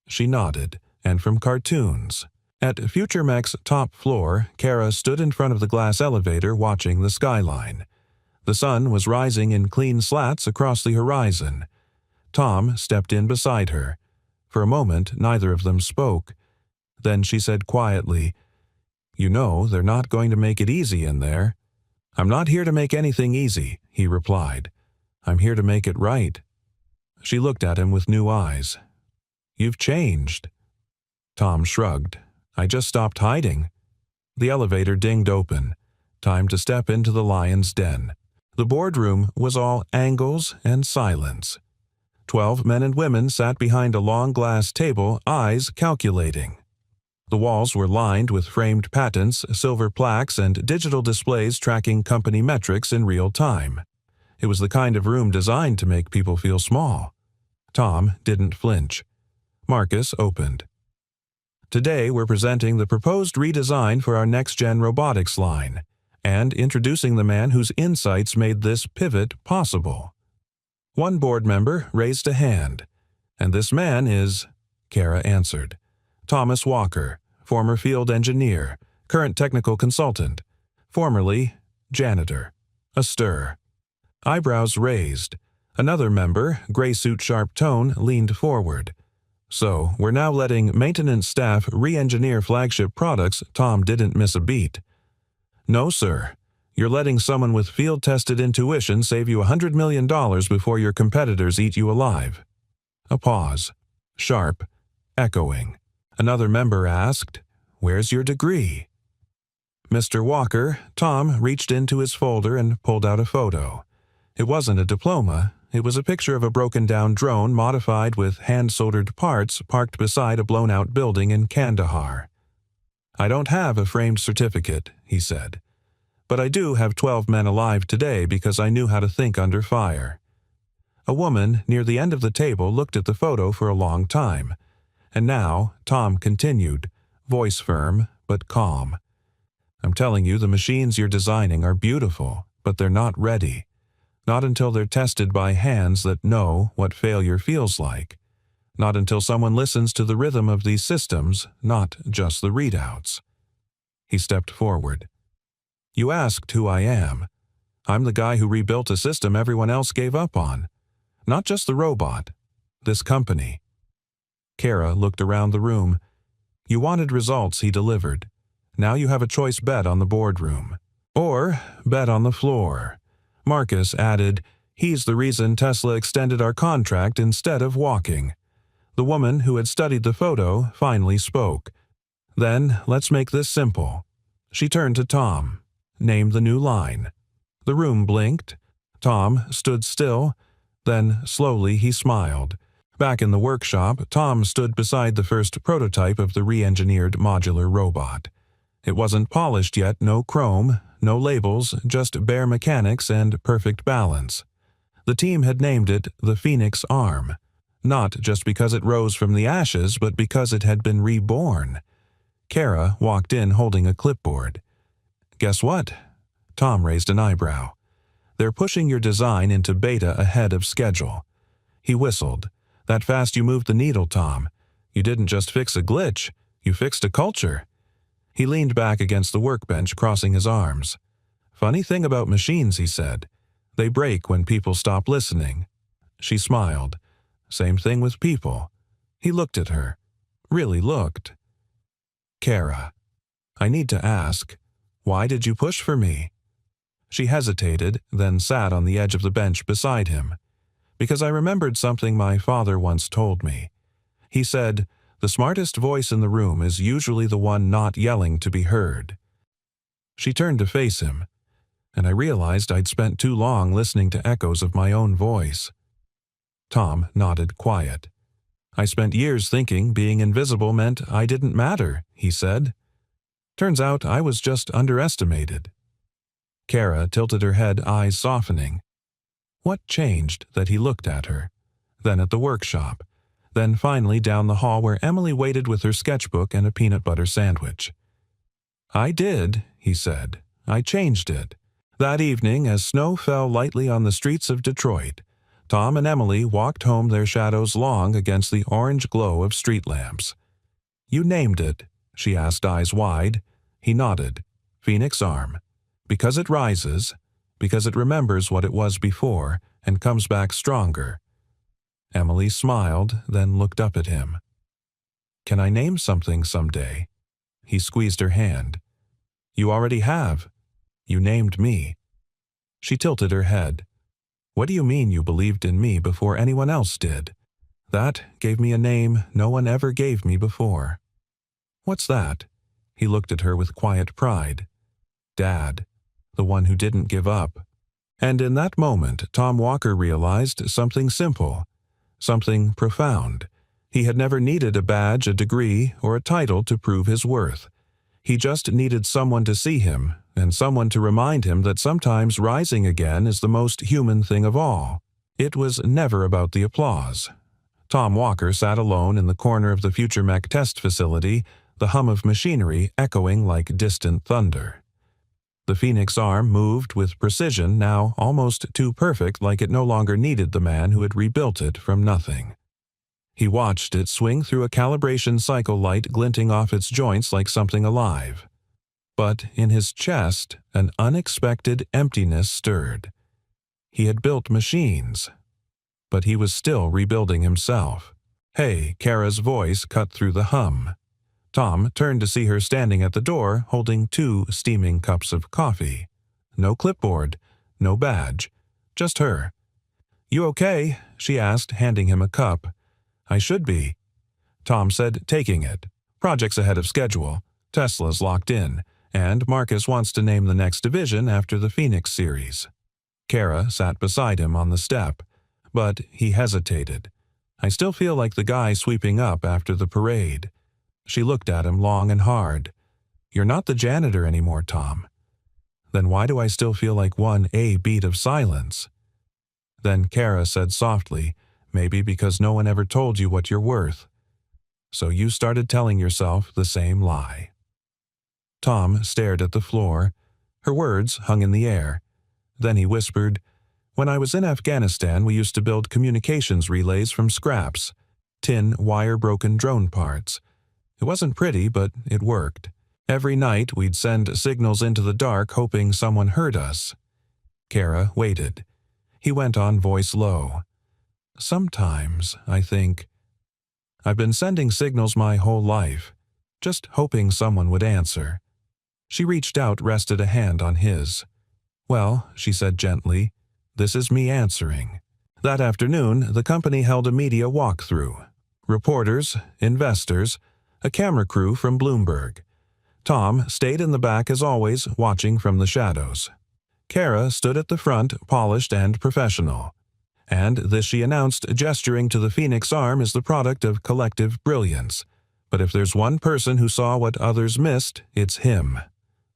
She nodded, "and from cartoons." At Future Mech's top floor, Kara stood in front of the glass elevator watching the skyline. The sun was rising in clean slats across the horizon. Tom stepped in beside her. For a moment, neither of them spoke. Then she said quietly, "You know, they're not going to make it easy in there." "I'm not here to make anything easy," he replied. "I'm here to make it right." She looked at him with new eyes. "You've changed." Tom shrugged. "I just stopped hiding." The elevator dinged open. Time to step into the lion's den. The boardroom was all angles and silence. 12 men and women sat behind a long glass table, eyes calculating. The walls were lined with framed patents, silver plaques, and digital displays tracking company metrics in real time. It was the kind of room designed to make people feel small. Tom didn't flinch. Marcus opened. "Today we're presenting the proposed redesign for our next-gen robotics line, and introducing the man whose insights made this pivot possible." One board member raised a hand. "And this man is," Kara answered, "Thomas Walker, former field engineer, current technical consultant, formerly janitor." A stir. Eyebrows raised. Another member, gray suit sharp tone, leaned forward. "So, we're now letting maintenance staff re-engineer flagship products." Tom didn't miss a beat. "No, sir. You're letting someone with field-tested intuition save you $100 million before your competitors eat you alive." A pause. Sharp. Echoing. Another member asked, "Where's your degree?" "Mr. Walker," Tom reached into his folder and pulled out a photo. It wasn't a diploma. It was a picture of a broken-down drone modified with hand-soldered parts parked beside a blown-out building in Kandahar. "I don't have a framed certificate," he said. "But I do have 12 men alive today because I knew how to think under fire." A woman near the end of the table looked at the photo for a long time. And now, Tom continued, voice firm but calm. "I'm telling you, the machines you're designing are beautiful, but they're not ready. Not until they're tested by hands that know what failure feels like. Not until someone listens to the rhythm of these systems, not just the readouts." He stepped forward. "You asked who I am. I'm the guy who rebuilt a system everyone else gave up on. Not just the robot. This company." Kara looked around the room. "You wanted results," he delivered. "Now you have a choice: bet on the boardroom. Or bet on the floor." Marcus added, "He's the reason Tesla extended our contract instead of walking." The woman who had studied the photo finally spoke. "Then let's make this simple." She turned to Tom. "Name the new line." The room blinked. Tom stood still. Then, slowly, he smiled. Back in the workshop, Tom stood beside the first prototype of the re-engineered modular robot. It wasn't polished yet, no chrome, no labels, just bare mechanics and perfect balance. The team had named it the Phoenix Arm, not just because it rose from the ashes, but because it had been reborn. Kara walked in holding a clipboard. "Guess what?" Tom raised an eyebrow. "They're pushing your design into beta ahead of schedule." He whistled. "That fast you moved the needle, Tom. You didn't just fix a glitch, you fixed a culture." He leaned back against the workbench, crossing his arms. "Funny thing about machines," he said. "They break when people stop listening." She smiled. "Same thing with people." He looked at her. Really looked. "Kara, I need to ask, why did you push for me?" She hesitated, then sat on the edge of the bench beside him. because I remembered something my father once told me. He said, "The smartest voice in the room is usually the one not yelling to be heard." She turned to face him, and I realized I'd spent too long listening to echoes of my own voice. Tom nodded quiet. "I spent years thinking being invisible meant I didn't matter," he said. "Turns out I was just underestimated." Kara tilted her head, eyes softening. What changed that he looked at her, then at the workshop, then finally down the hall where Emily waited with her sketchbook and a peanut butter sandwich? "I did," he said. "I changed it." That evening, as snow fell lightly on the streets of Detroit, Tom and Emily walked home, their shadows long against the orange glow of street lamps. "You named it?" she asked, eyes wide. He nodded. "Phoenix Arm. Because it rises, because it remembers what it was before and comes back stronger." Emily smiled, then looked up at him. "Can I name something someday?" He squeezed her hand. "You already have. You named me." She tilted her head. "What do you mean you believed in me before anyone else did? That gave me a name no one ever gave me before." "What's that?" He looked at her with quiet pride. "Dad, the one who didn't give up." And in that moment, Tom Walker realized something simple, something profound. He had never needed a badge, a degree, or a title to prove his worth. He just needed someone to see him, and someone to remind him that sometimes rising again is the most human thing of all. It was never about the applause. Tom Walker sat alone in the corner of the Future Mech test facility, the hum of machinery echoing like distant thunder. The Phoenix Arm moved with precision, now almost too perfect, like it no longer needed the man who had rebuilt it from nothing. He watched it swing through a calibration cycle, light glinting off its joints like something alive. But in his chest, an unexpected emptiness stirred. He had built machines, but he was still rebuilding himself. "Hey," Kara's voice cut through the hum. Tom turned to see her standing at the door, holding 2 steaming cups of coffee. No clipboard, no badge, just her. "You okay?" she asked, handing him a cup. "I should be," Tom said, taking it. "Project's ahead of schedule. Tesla's locked in, and Marcus wants to name the next division after the Phoenix series." Kara sat beside him on the step, but he hesitated. "I still feel like the guy sweeping up after the parade." She looked at him long and hard. "You're not the janitor anymore, Tom." "Then why do I still feel like one beat of silence?" Then Kara said softly, "Maybe because no one ever told you what you're worth. So you started telling yourself the same lie." Tom stared at the floor. Her words hung in the air. Then he whispered, "When I was in Afghanistan, we used to build communications relays from scraps, tin, wire-broken drone parts. It wasn't pretty, but it worked. Every night we'd send signals into the dark hoping someone heard us." Kara waited. He went on, voice low. "Sometimes, I think. I've been sending signals my whole life, just hoping someone would answer." She reached out, rested a hand on his. "Well," she said gently, "this is me answering." That afternoon, the company held a media walkthrough. Reporters, investors, a camera crew from Bloomberg. Tom stayed in the back as always, watching from the shadows. Kara stood at the front, polished and professional. And this she announced, gesturing to the Phoenix Arm, is the product of collective brilliance. But if there's one person who saw what others missed, it's him.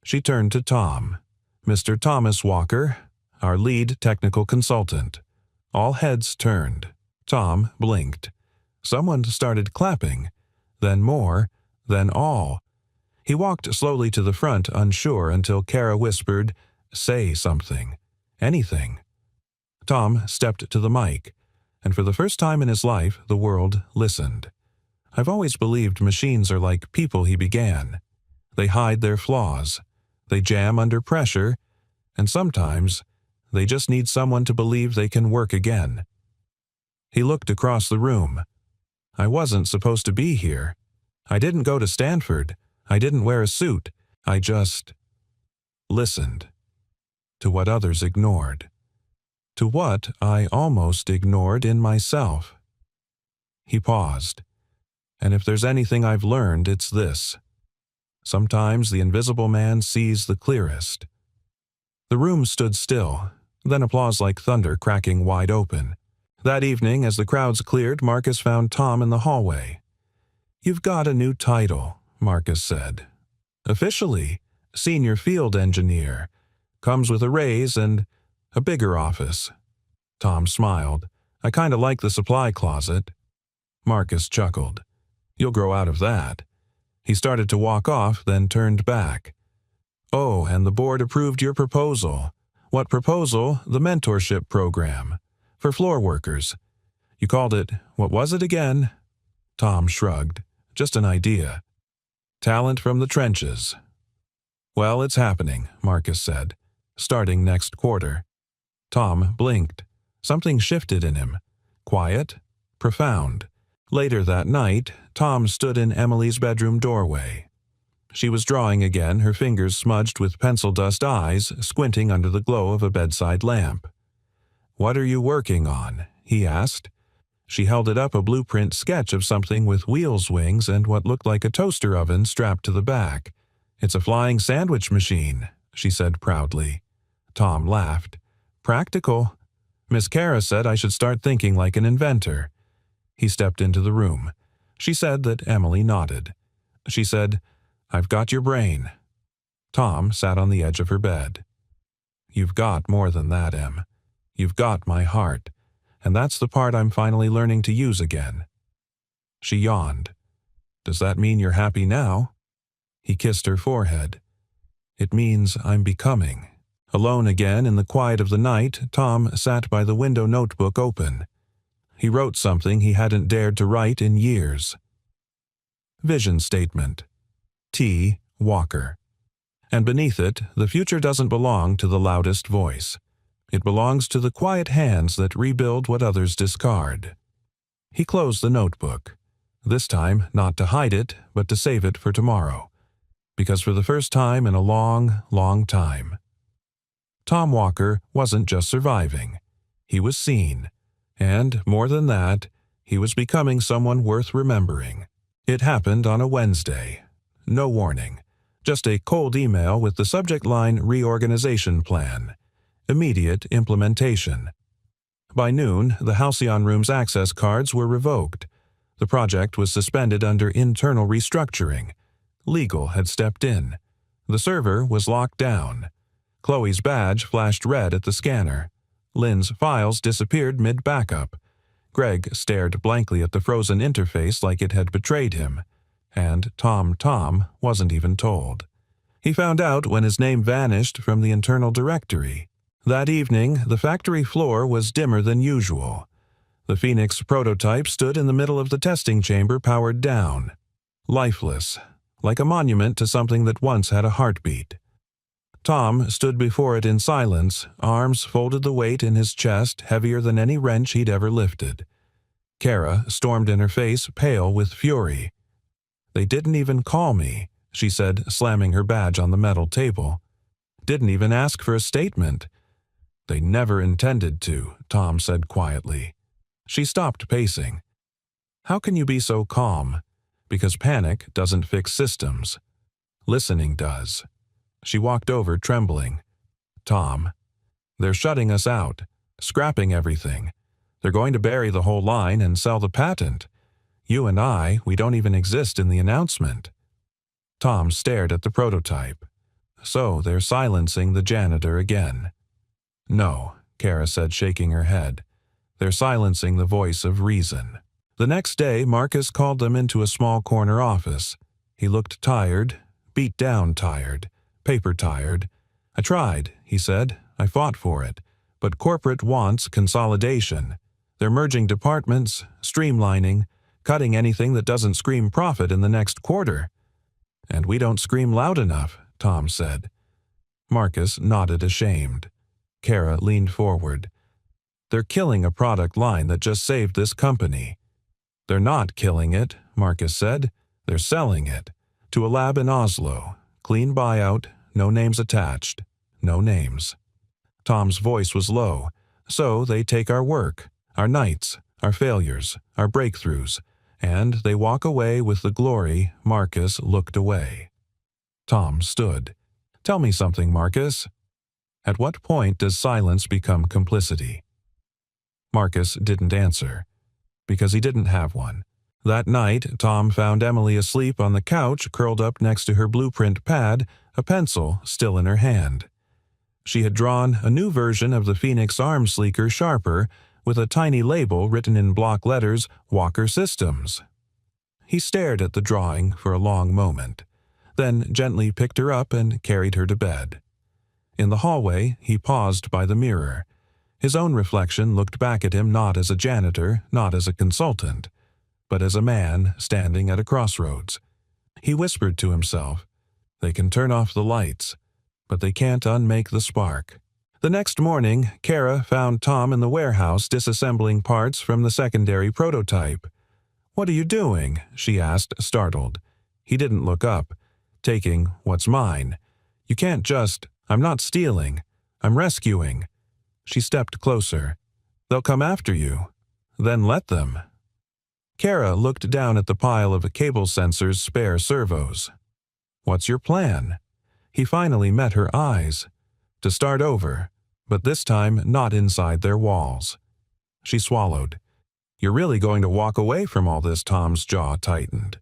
She turned to Tom. "Mr. Thomas Walker, our lead technical consultant." All heads turned. Tom blinked. Someone started clapping. Then more, then all. He walked slowly to the front, unsure, until Kara whispered, "Say something. Anything." Tom stepped to the mic, and for the first time in his life, the world listened. "I've always believed machines are like people," he began. "They hide their flaws. They jam under pressure, and sometimes they just need someone to believe they can work again." He looked across the room. "I wasn't supposed to be here. I didn't go to Stanford. I didn't wear a suit. I just listened to what others ignored." to what I almost ignored in myself. He paused. And if there's anything I've learned, it's this. Sometimes the invisible man sees the clearest. The room stood still, then applause like thunder cracking wide open. That evening, as the crowds cleared, Marcus found Tom in the hallway. "You've got a new title," Marcus said. "Officially, senior field engineer. Comes with a raise and a bigger office." Tom smiled. "I kinda like the supply closet." Marcus chuckled. "You'll grow out of that." He started to walk off, then turned back. "Oh, and the board approved your proposal." "What proposal?" "The mentorship program. For floor workers. You called it, what was it again?" Tom shrugged. "Just an idea. Talent from the trenches." "Well, it's happening," Marcus said. "Starting next quarter." Tom blinked. Something shifted in him. Quiet, profound. Later that night, Tom stood in Emily's bedroom doorway. She was drawing again, her fingers smudged with pencil dust eyes, squinting under the glow of a bedside lamp. "What are you working on?" he asked. She held it up, a blueprint sketch of something with wheels, wings, and what looked like a toaster oven strapped to the back. "It's a flying sandwich machine," she said proudly. Tom laughed. "Practical. Miss Kara said I should start thinking like an inventor." He stepped into the room. She said that Emily nodded. She said, "I've got your brain." Tom sat on the edge of her bed. "You've got more than that, Em. You've got my heart, and that's the part I'm finally learning to use again." She yawned. "Does that mean you're happy now?" He kissed her forehead. "It means I'm becoming." Alone again in the quiet of the night, Tom sat by the window, notebook open. He wrote something he hadn't dared to write in years. Vision statement. T. Walker. And beneath it, the future doesn't belong to the loudest voice. It belongs to the quiet hands that rebuild what others discard. He closed the notebook. This time, not to hide it, but to save it for tomorrow. Because for the first time in a long, long time, Tom Walker wasn't just surviving. He was seen. And, more than that, he was becoming someone worth remembering. It happened on a Wednesday. No warning. Just a cold email with the subject line reorganization plan. Immediate implementation. By noon, the Halcyon Room's access cards were revoked. The project was suspended under internal restructuring. Legal had stepped in. The server was locked down. Chloe's badge flashed red at the scanner. Lynn's files disappeared mid-backup. Greg stared blankly at the frozen interface like it had betrayed him. And Tom wasn't even told. He found out when his name vanished from the internal directory. That evening, the factory floor was dimmer than usual. The Phoenix prototype stood in the middle of the testing chamber, powered down. Lifeless, like a monument to something that once had a heartbeat. Tom stood before it in silence, arms folded, the weight in his chest heavier than any wrench he'd ever lifted. Kara stormed in her face, pale with fury. "They didn't even call me," she said, slamming her badge on the metal table. "Didn't even ask for a statement." "They never intended to," Tom said quietly. She stopped pacing. "How can you be so calm?" "Because panic doesn't fix systems. Listening does." She walked over, trembling. "Tom, they're shutting us out, scrapping everything. They're going to bury the whole line and sell the patent. You and we don't even exist in the announcement." Tom stared at the prototype. "So they're silencing the janitor again." "No," Kara said, shaking her head. "They're silencing the voice of reason." The next day, Marcus called them into a small corner office. He looked tired, beat down tired, paper tired. "I tried," he said. "I fought for it. But corporate wants consolidation. They're merging departments, streamlining, cutting anything that doesn't scream profit in the next quarter." "And we don't scream loud enough," Tom said. Marcus nodded, ashamed. Kara leaned forward. "They're killing a product line that just saved this company." "They're not killing it," Marcus said. "They're selling it. To a lab in Oslo. Clean buyout, no names attached. No names." Tom's voice was low. So they take our work, our nights, our failures, our breakthroughs, and they walk away with the glory Marcus looked away. Tom stood. Tell me something, Marcus. At what point does silence become complicity? Marcus didn't answer, because he didn't have one. That night, Tom found Emily asleep on the couch, curled up next to her blueprint pad, a pencil still in her hand. She had drawn a new version of the Phoenix Arm Sleeker Sharper with a tiny label written in block letters, Walker Systems. He stared at the drawing for a long moment, then gently picked her up and carried her to bed. In the hallway, he paused by the mirror. His own reflection looked back at him not as a janitor, not as a consultant, but as a man standing at a crossroads. He whispered to himself, "They can turn off the lights, but they can't unmake the spark." The next morning, Kara found Tom in the warehouse disassembling parts from the secondary prototype. "What are you doing?" she asked, startled. He didn't look up. "Taking what's mine. You can't just, I'm not stealing. I'm rescuing." She stepped closer. "They'll come after you. Then let them." Kara looked down at the pile of cable sensors' spare servos. "What's your plan?" He finally met her eyes. To start over, but this time not inside their walls. She swallowed. "You're really going to walk away from all this?" Tom's jaw tightened.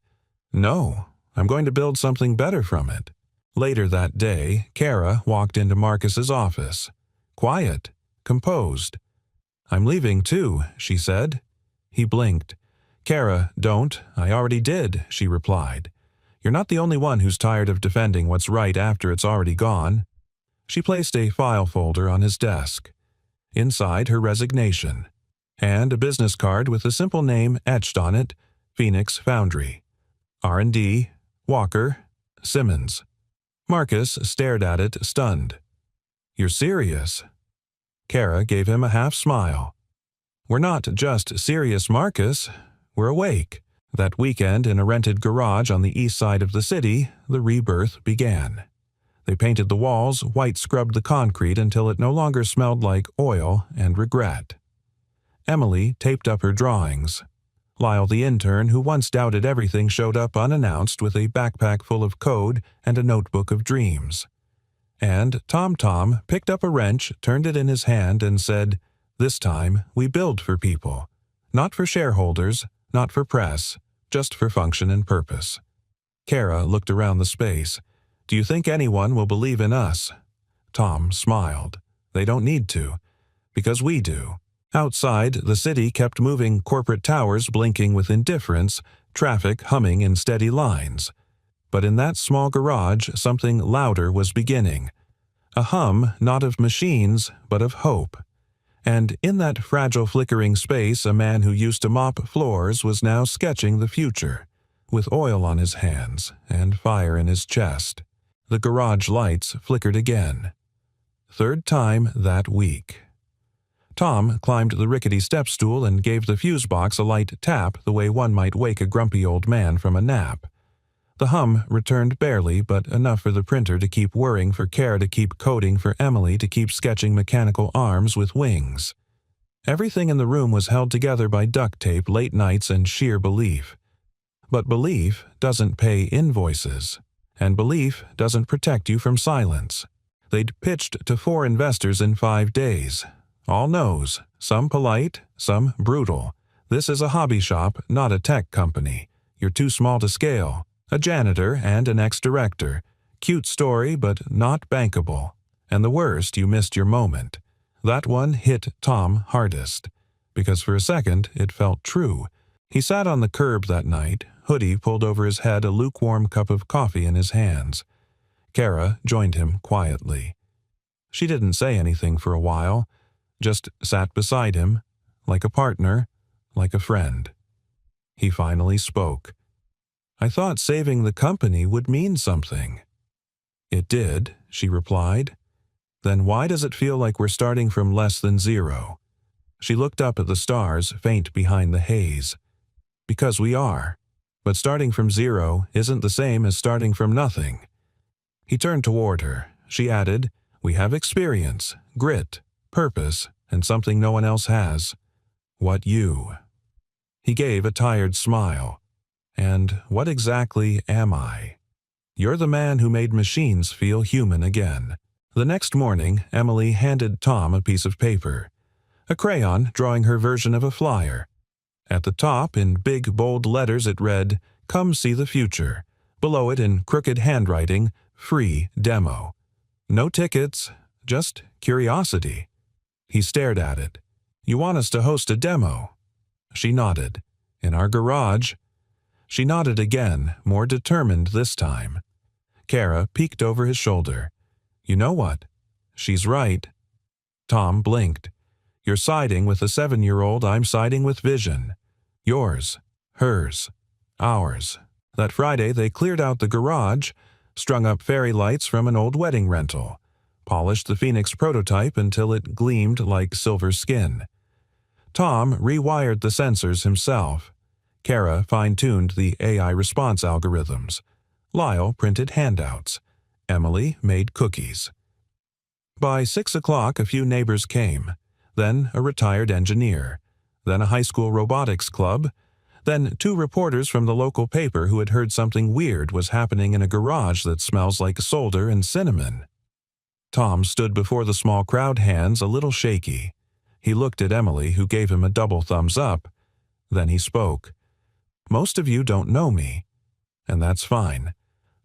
"No, I'm going to build something better from it." Later that day, Kara walked into Marcus's office. Quiet, composed. "I'm leaving too," she said. He blinked. "Kara, don't. I already did," she replied. "You're not the only one who's tired of defending what's right after it's already gone." She placed a file folder on his desk. Inside, her resignation, and a business card with a simple name etched on it, Phoenix Foundry. R&D, Walker, Simmons. Marcus stared at it, stunned. "You're serious?" Kara gave him a half-smile. "We're not just serious, Marcus. We're awake." That weekend, in a rented garage on the east side of the city, the rebirth began. They painted the walls, white-scrubbed the concrete until it no longer smelled like oil and regret. Emily taped up her drawings. Lyle, the intern who once doubted everything, showed up unannounced with a backpack full of code and a notebook of dreams. And Tom picked up a wrench, turned it in his hand, and said, "This time we build for people. Not for shareholders, not for press, just for function and purpose." Kara looked around the space. "Do you think anyone will believe in us?" Tom smiled. "They don't need to, because we do." Outside, the city kept moving, corporate towers blinking with indifference, traffic humming in steady lines. But in that small garage, something louder was beginning. A hum not of machines, but of hope. And in that fragile flickering space, a man who used to mop floors was now sketching the future, with oil on his hands and fire in his chest. The garage lights flickered again. Third time that week. Tom climbed the rickety step stool and gave the fuse box a light tap the way one might wake a grumpy old man from a nap. The hum returned barely, but enough for the printer to keep whirring, for Kara to keep coding, for Emily to keep sketching mechanical arms with wings. Everything in the room was held together by duct tape, late nights, and sheer belief. But belief doesn't pay invoices, and belief doesn't protect you from silence. They'd pitched to 4 investors in 5 days. All no's, some polite, some brutal. "This is a hobby shop, not a tech company. You're too small to scale. A janitor and an ex-director. Cute story, but not bankable. And the worst, you missed your moment." That one hit Tom hardest, because for a second it felt true. He sat on the curb that night, hoodie pulled over his head, a lukewarm cup of coffee in his hands. Kara joined him quietly. She didn't say anything for a while, just sat beside him, like a partner, like a friend. He finally spoke. "I thought saving the company would mean something." "It did," she replied. "Then why does it feel like we're starting from less than zero?" She looked up at the stars, faint behind the haze. "Because we are. But starting from zero isn't the same as starting from nothing." He turned toward her. She added, "We have experience, grit, purpose, and something no one else has. What you? He gave a tired smile. And what exactly am I? You're the man who made machines feel human again. The next morning, Emily handed Tom a piece of paper, a crayon drawing her version of a flyer. At the top, in big, bold letters, it read, "Come see the future." Below it, in crooked handwriting, "Free demo." No tickets, just curiosity. He stared at it. "You want us to host a demo?" She nodded. "In our garage." She nodded again, more determined this time. Kara peeked over his shoulder. "You know what? She's right." Tom blinked. "You're siding with a 7-year-old, I'm siding with vision. Yours, hers, ours." That Friday they cleared out the garage, strung up fairy lights from an old wedding rental, polished the Phoenix prototype until it gleamed like silver skin. Tom rewired the sensors himself. Kara fine-tuned the AI response algorithms. Lyle printed handouts. Emily made cookies. By 6 o'clock, a few neighbors came, then a retired engineer, then a high school robotics club, then 2 reporters from the local paper who had heard something weird was happening in a garage that smells like solder and cinnamon. Tom stood before the small crowd, hands a little shaky. He looked at Emily, who gave him a double thumbs up. Then he spoke. "Most of you don't know me, and that's fine.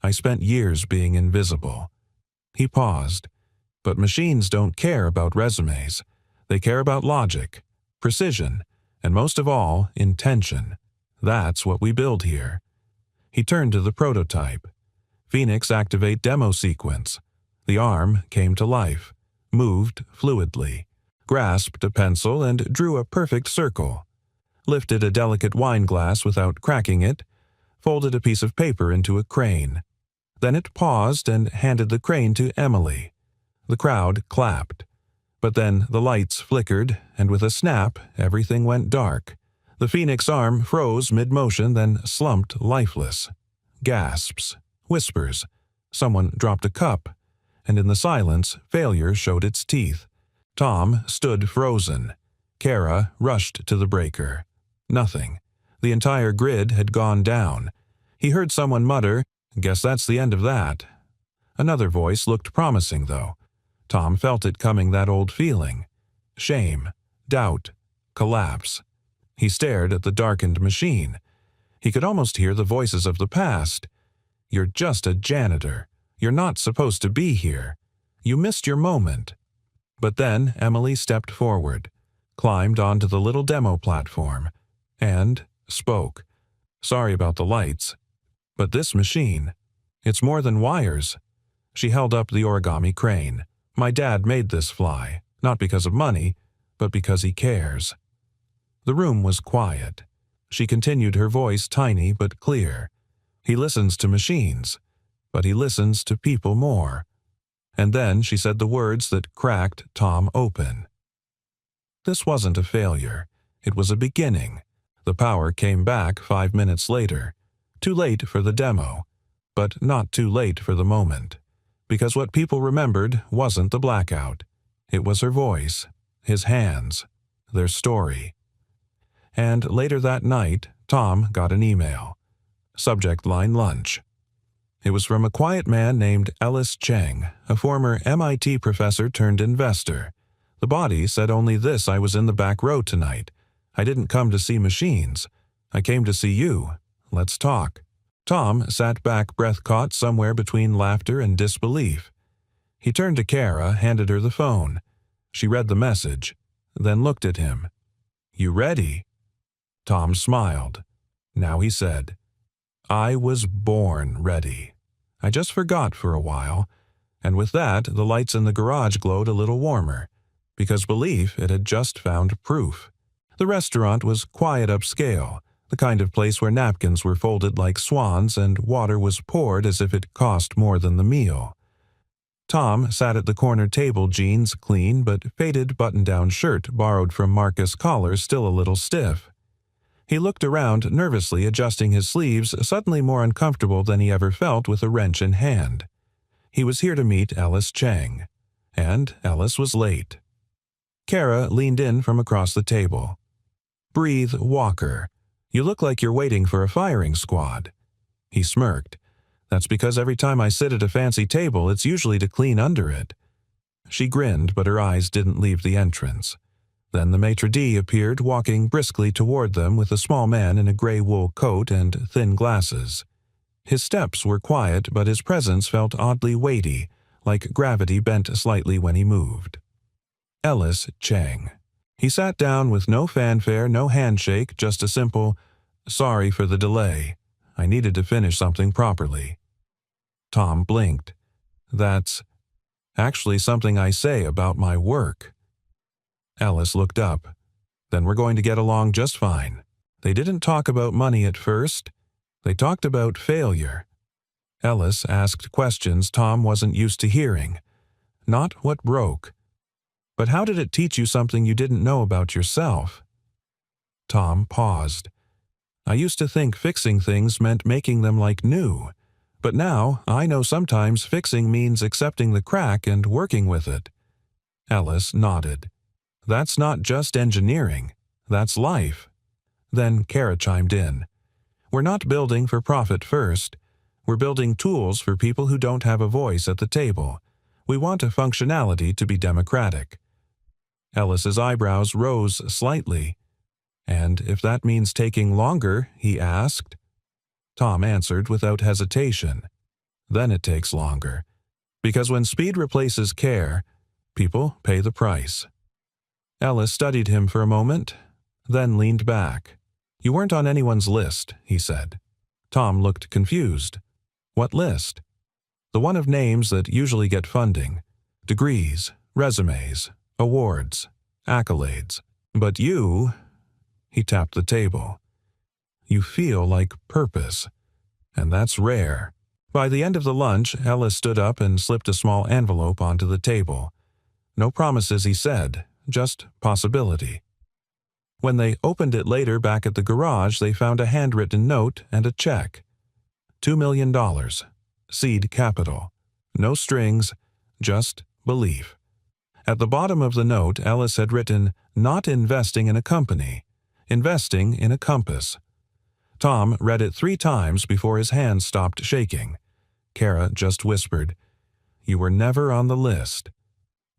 I spent years being invisible." He paused. "But machines don't care about resumes. They care about logic, precision, and most of all, intention. That's what we build here." He turned to the prototype. "Phoenix activate demo sequence." The arm came to life, moved fluidly, grasped a pencil and drew a perfect circle, lifted a delicate wine glass without cracking it, folded a piece of paper into a crane. Then it paused and handed the crane to Emily. The crowd clapped. But then the lights flickered, and with a snap, everything went dark. The Phoenix arm froze mid-motion, then slumped lifeless. Gasps, whispers. Someone dropped a cup, and in the silence, failure showed its teeth. Tom stood frozen. Kara rushed to the breaker. Nothing. The entire grid had gone down. He heard someone mutter, "Guess that's the end of that." Another voice looked promising, though. Tom felt it coming, that old feeling. Shame, doubt, collapse. He stared at the darkened machine. He could almost hear the voices of the past. "You're just a janitor. You're not supposed to be here. You missed your moment." But then Emily stepped forward, climbed onto the little demo platform, and spoke. "Sorry about the lights. But this machine, it's more than wires." She held up the origami crane. "My dad made this fly, not because of money, but because he cares." The room was quiet. She continued, her voice tiny but clear. "He listens to machines, but he listens to people more." And then she said the words that cracked Tom open. This wasn't a failure. It was a beginning. The power came back 5 minutes later. Too late for the demo, but not too late for the moment. Because what people remembered wasn't the blackout. It was her voice, his hands, their story. And later that night, Tom got an email. Subject line: lunch. It was from a quiet man named Ellis Cheng, a former MIT professor turned investor. The body said only this: "I was in the back row tonight. I didn't come to see machines. I came to see you. Let's talk." Tom sat back, breath caught somewhere between laughter and disbelief. He turned to Kara, handed her the phone. She read the message, then looked at him. "You ready?" Tom smiled. Now he said, "I was born ready. I just forgot for a while." And with that, the lights in the garage glowed a little warmer, because belief, it had just found proof. The restaurant was quiet upscale, the kind of place where napkins were folded like swans and water was poured as if it cost more than the meal. Tom sat at the corner table, jeans clean but faded button-down shirt borrowed from Marcus collar still a little stiff. He looked around, nervously adjusting his sleeves, suddenly more uncomfortable than he ever felt with a wrench in hand. He was here to meet Ellis Cheng, and Ellis was late. Kara leaned in from across the table. "Breathe, Walker. You look like you're waiting for a firing squad." He smirked. "That's because every time I sit at a fancy table, it's usually to clean under it." She grinned, but her eyes didn't leave the entrance. Then the maitre d' appeared, walking briskly toward them with a small man in a gray wool coat and thin glasses. His steps were quiet, but his presence felt oddly weighty, like gravity bent slightly when he moved. Ellis Chang. He sat down with no fanfare, no handshake, just a simple, "Sorry for the delay. I needed to finish something properly." Tom blinked. "That's actually something I say about my work." Ellis looked up. "Then we're going to get along just fine." They didn't talk about money at first. They talked about failure. Ellis asked questions Tom wasn't used to hearing. Not what broke, but how did it teach you something you didn't know about yourself? Tom paused. "I used to think fixing things meant making them like new, but now I know sometimes fixing means accepting the crack and working with it." Ellis nodded. "That's not just engineering. That's life." Then Kara chimed in. "We're not building for profit first. We're building tools for people who don't have a voice at the table. We want a functionality to be democratic." Ellis's eyebrows rose slightly. "And if that means taking longer?" he asked. Tom answered without hesitation. "Then it takes longer. Because when speed replaces care, people pay the price." Ellis studied him for a moment, then leaned back. "You weren't on anyone's list," he said. Tom looked confused. "What list?" "The one of names that usually get funding. Degrees, resumes, awards, accolades. But you," he tapped the table, "you feel like purpose. And that's rare." By the end of the lunch, Ellis stood up and slipped a small envelope onto the table. "No promises," he said, "just possibility." When they opened it later back at the garage, they found a handwritten note and a check. $2 million. Seed capital. No strings, just belief. At the bottom of the note, Ellis had written, "Not investing in a company, investing in a compass." Tom read it 3 times before his hands stopped shaking. Kara just whispered, "You were never on the list."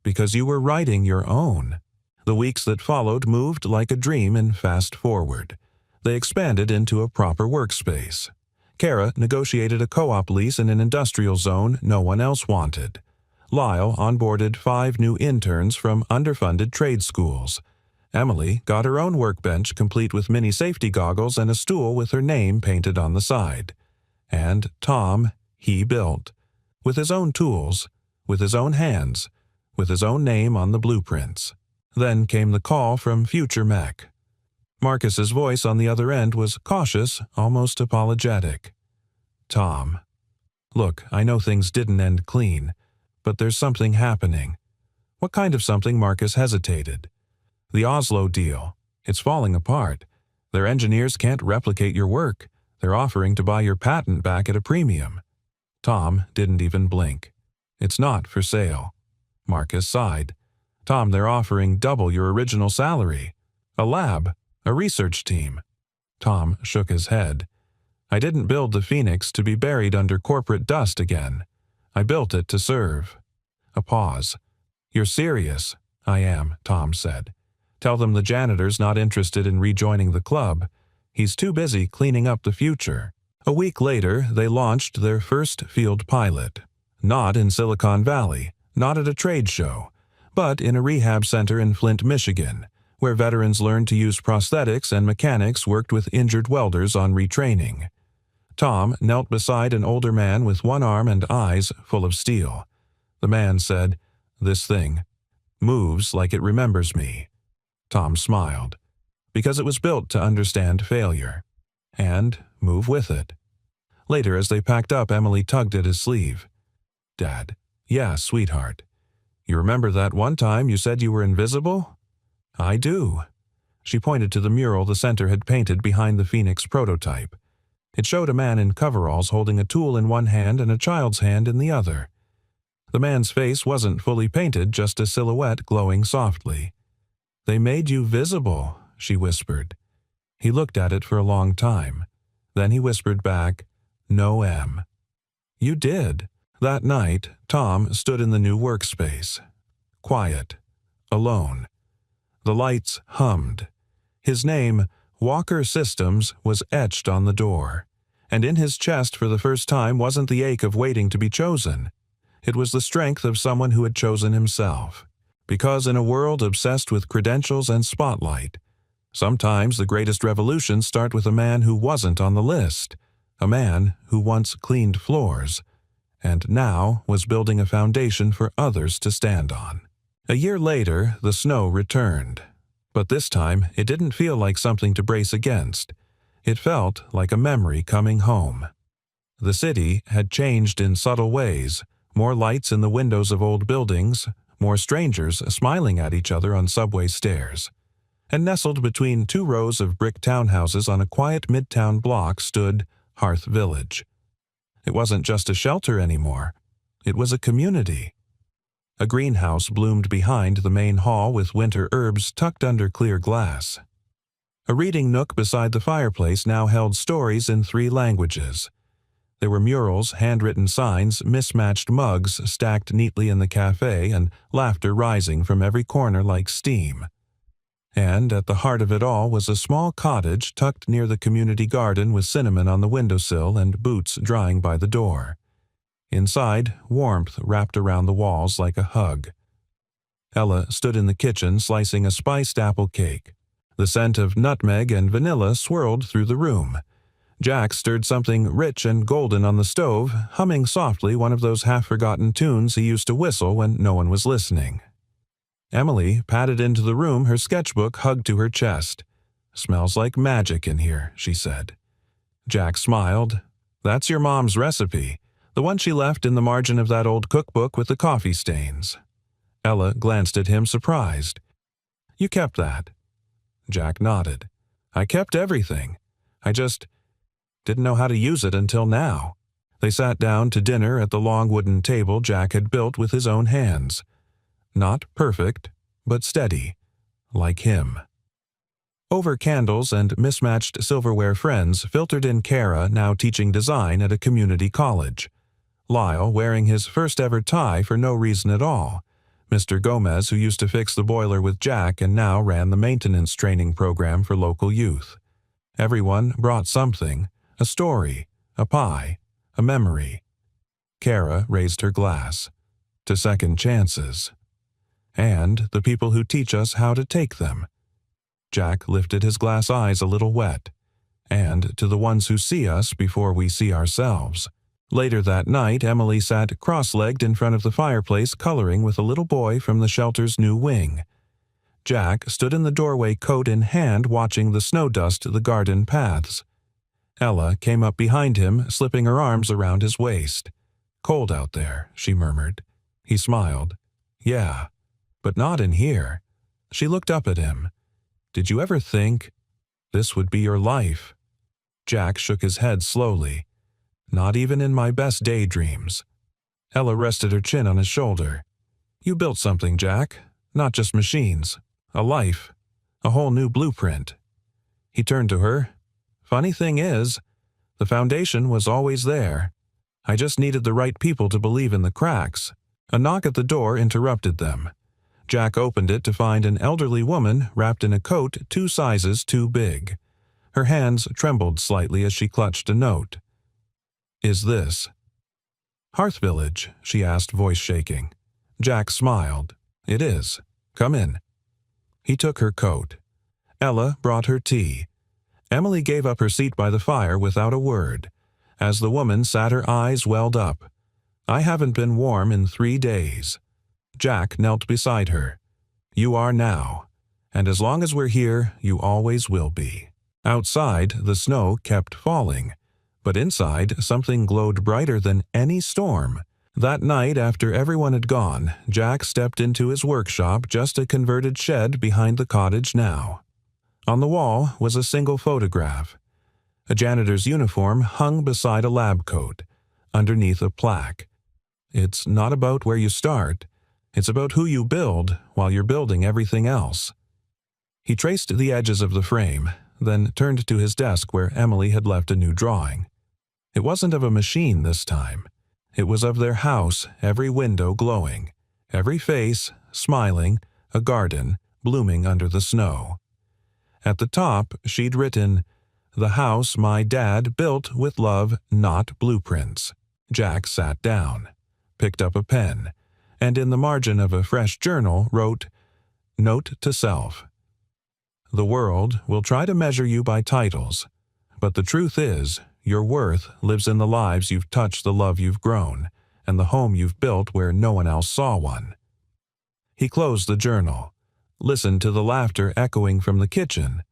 "Because you were writing your own." The weeks that followed moved like a dream in fast forward. They expanded into a proper workspace. Kara negotiated a co-op lease in an industrial zone no one else wanted. Lyle onboarded 5 new interns from underfunded trade schools. Emily got her own workbench complete with mini safety goggles and a stool with her name painted on the side. And Tom, he built. With his own tools, with his own hands, with his own name on the blueprints. Then came the call from Future Mech. Marcus's voice on the other end was cautious, almost apologetic. "Tom, look, I know things didn't end clean, but there's something happening." "What kind of something?" Marcus hesitated. "The Oslo deal. It's falling apart. Their engineers can't replicate your work. They're offering to buy your patent back at a premium." Tom didn't even blink. "It's not for sale." Marcus sighed. "Tom, they're offering double your original salary. A lab, a research team." Tom shook his head. "I didn't build the Phoenix to be buried under corporate dust again. I built it to serve." A pause. "You're serious?" "I am," Tom said. "Tell them the janitor's not interested in rejoining the club. He's too busy cleaning up the future." A week later, they launched their first field pilot. Not in Silicon Valley, not at a trade show, but in a rehab center in Flint, Michigan, where veterans learned to use prosthetics and mechanics worked with injured welders on retraining. Tom knelt beside an older man with one arm and eyes full of steel. The man said, "This thing moves like it remembers me." Tom smiled, because it was built to understand failure and move with it. Later, as they packed up, Emily tugged at his sleeve. "Dad, yeah, sweetheart. You remember that one time you said you were invisible?" "I do." She pointed to the mural the center had painted behind the Phoenix prototype. It showed a man in coveralls holding a tool in one hand and a child's hand in the other. The man's face wasn't fully painted, just a silhouette glowing softly. They made you visible, she whispered. He looked at it for a long time. Then he whispered back, No, Em. You did. That night, Tom stood in the new workspace. Quiet. Alone. The lights hummed. His name, Walker Systems, was etched on the door. And in his chest for the first time wasn't the ache of waiting to be chosen. It was the strength of someone who had chosen himself. Because in a world obsessed with credentials and spotlight, sometimes the greatest revolutions start with a man who wasn't on the list, a man who once cleaned floors, and now was building a foundation for others to stand on. A year later, the snow returned. But this time, it didn't feel like something to brace against. It felt like a memory coming home. The city had changed in subtle ways, more lights in the windows of old buildings, more strangers smiling at each other on subway stairs. And nestled between two rows of brick townhouses on a quiet midtown block stood Hearth Village. It wasn't just a shelter anymore. It was a community. A greenhouse bloomed behind the main hall with winter herbs tucked under clear glass. A reading nook beside the fireplace now held stories in 3 languages. There were murals, handwritten signs, mismatched mugs stacked neatly in the cafe, and laughter rising from every corner like steam. And at the heart of it all was a small cottage tucked near the community garden with cinnamon on the windowsill and boots drying by the door. Inside, warmth wrapped around the walls like a hug. Ella stood in the kitchen slicing a spiced apple cake. The scent of nutmeg and vanilla swirled through the room. Jack stirred something rich and golden on the stove, humming softly one of those half-forgotten tunes he used to whistle when no one was listening. Emily padded into the room, her sketchbook hugged to her chest. "Smells like magic in here," she said. Jack smiled. "That's your mom's recipe, the one she left in the margin of that old cookbook with the coffee stains." Ella glanced at him surprised. "You kept that?" Jack nodded. "I kept everything. I just didn't know how to use it until now." They sat down to dinner at the long wooden table Jack had built with his own hands. Not perfect, but steady, like him. Over candles and mismatched silverware friends filtered in Kara, now teaching design at a community college. Lyle, wearing his first-ever tie for no reason at all. Mr. Gomez, who used to fix the boiler with Jack and now ran the maintenance training program for local youth. Everyone brought something, a story, a pie, a memory. Kara raised her glass. To second chances. And the people who teach us how to take them. Jack lifted his glass eyes a little wet. And to the ones who see us before we see ourselves. Later that night, Emily sat cross-legged in front of the fireplace coloring with a little boy from the shelter's new wing. Jack stood in the doorway, coat in hand, watching the snow dust the garden paths. Ella came up behind him, slipping her arms around his waist. "Cold out there," she murmured. He smiled. "Yeah, but not in here." She looked up at him. "Did you ever think this would be your life?" Jack shook his head slowly. "Not even in my best daydreams." Ella rested her chin on his shoulder. "You built something, Jack. Not just machines. A life. A whole new blueprint." He turned to her. "Funny thing is, the foundation was always there. I just needed the right people to believe in the cracks." A knock at the door interrupted them. Jack opened it to find an elderly woman wrapped in a coat 2 sizes too big. Her hands trembled slightly as she clutched a note. "Is this Hearth Village?" she asked, voice shaking. Jack smiled. "It is. Come in." He took her coat. Ella brought her tea. Emily gave up her seat by the fire without a word. As the woman sat, her eyes welled up. "I haven't been warm in 3 days." Jack knelt beside her. "You are now. And as long as we're here, you always will be." Outside, the snow kept falling. But inside, something glowed brighter than any storm. That night, after everyone had gone, Jack stepped into his workshop, just a converted shed behind the cottage now. On the wall was a single photograph. A janitor's uniform hung beside a lab coat, underneath a plaque. "It's not about where you start. It's about who you build while you're building everything else." He traced the edges of the frame, then turned to his desk where Emily had left a new drawing. It wasn't of a machine this time. It was of their house, every window glowing, every face smiling, a garden blooming under the snow. At the top, she'd written, "The house my dad built with love, not blueprints." Jack sat down, picked up a pen, and in the margin of a fresh journal wrote, "Note to self. The world will try to measure you by titles, but the truth is, your worth lives in the lives you've touched, the love you've grown, and the home you've built where no one else saw one." He closed the journal, listened to the laughter echoing from the kitchen,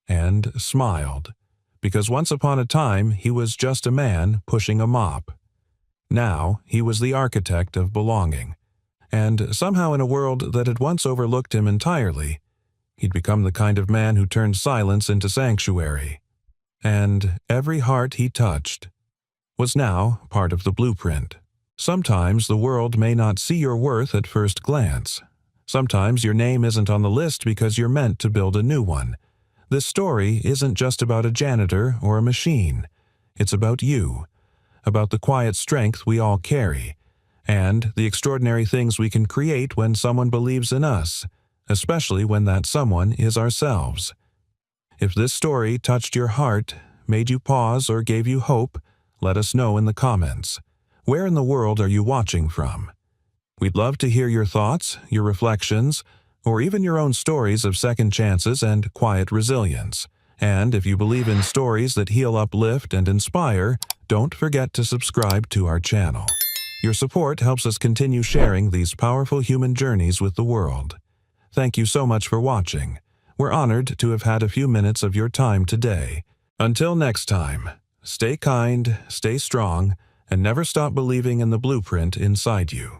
and smiled, because once upon a time he was just a man pushing a mop. Now he was the architect of belonging, and somehow in a world that had once overlooked him entirely, he'd become the kind of man who turned silence into sanctuary. And every heart he touched was now part of the blueprint. Sometimes the world may not see your worth at first glance. Sometimes your name isn't on the list because you're meant to build a new one. This story isn't just about a janitor or a machine. It's about you, about the quiet strength we all carry, and the extraordinary things we can create when someone believes in us, especially when that someone is ourselves. If this story touched your heart, made you pause, or gave you hope, let us know in the comments. Where in the world are you watching from? We'd love to hear your thoughts, your reflections, or even your own stories of second chances and quiet resilience. And if you believe in stories that heal, uplift, and inspire, don't forget to subscribe to our channel. Your support helps us continue sharing these powerful human journeys with the world. Thank you so much for watching. We're honored to have had a few minutes of your time today. Until next time, stay kind, stay strong, and never stop believing in the blueprint inside you.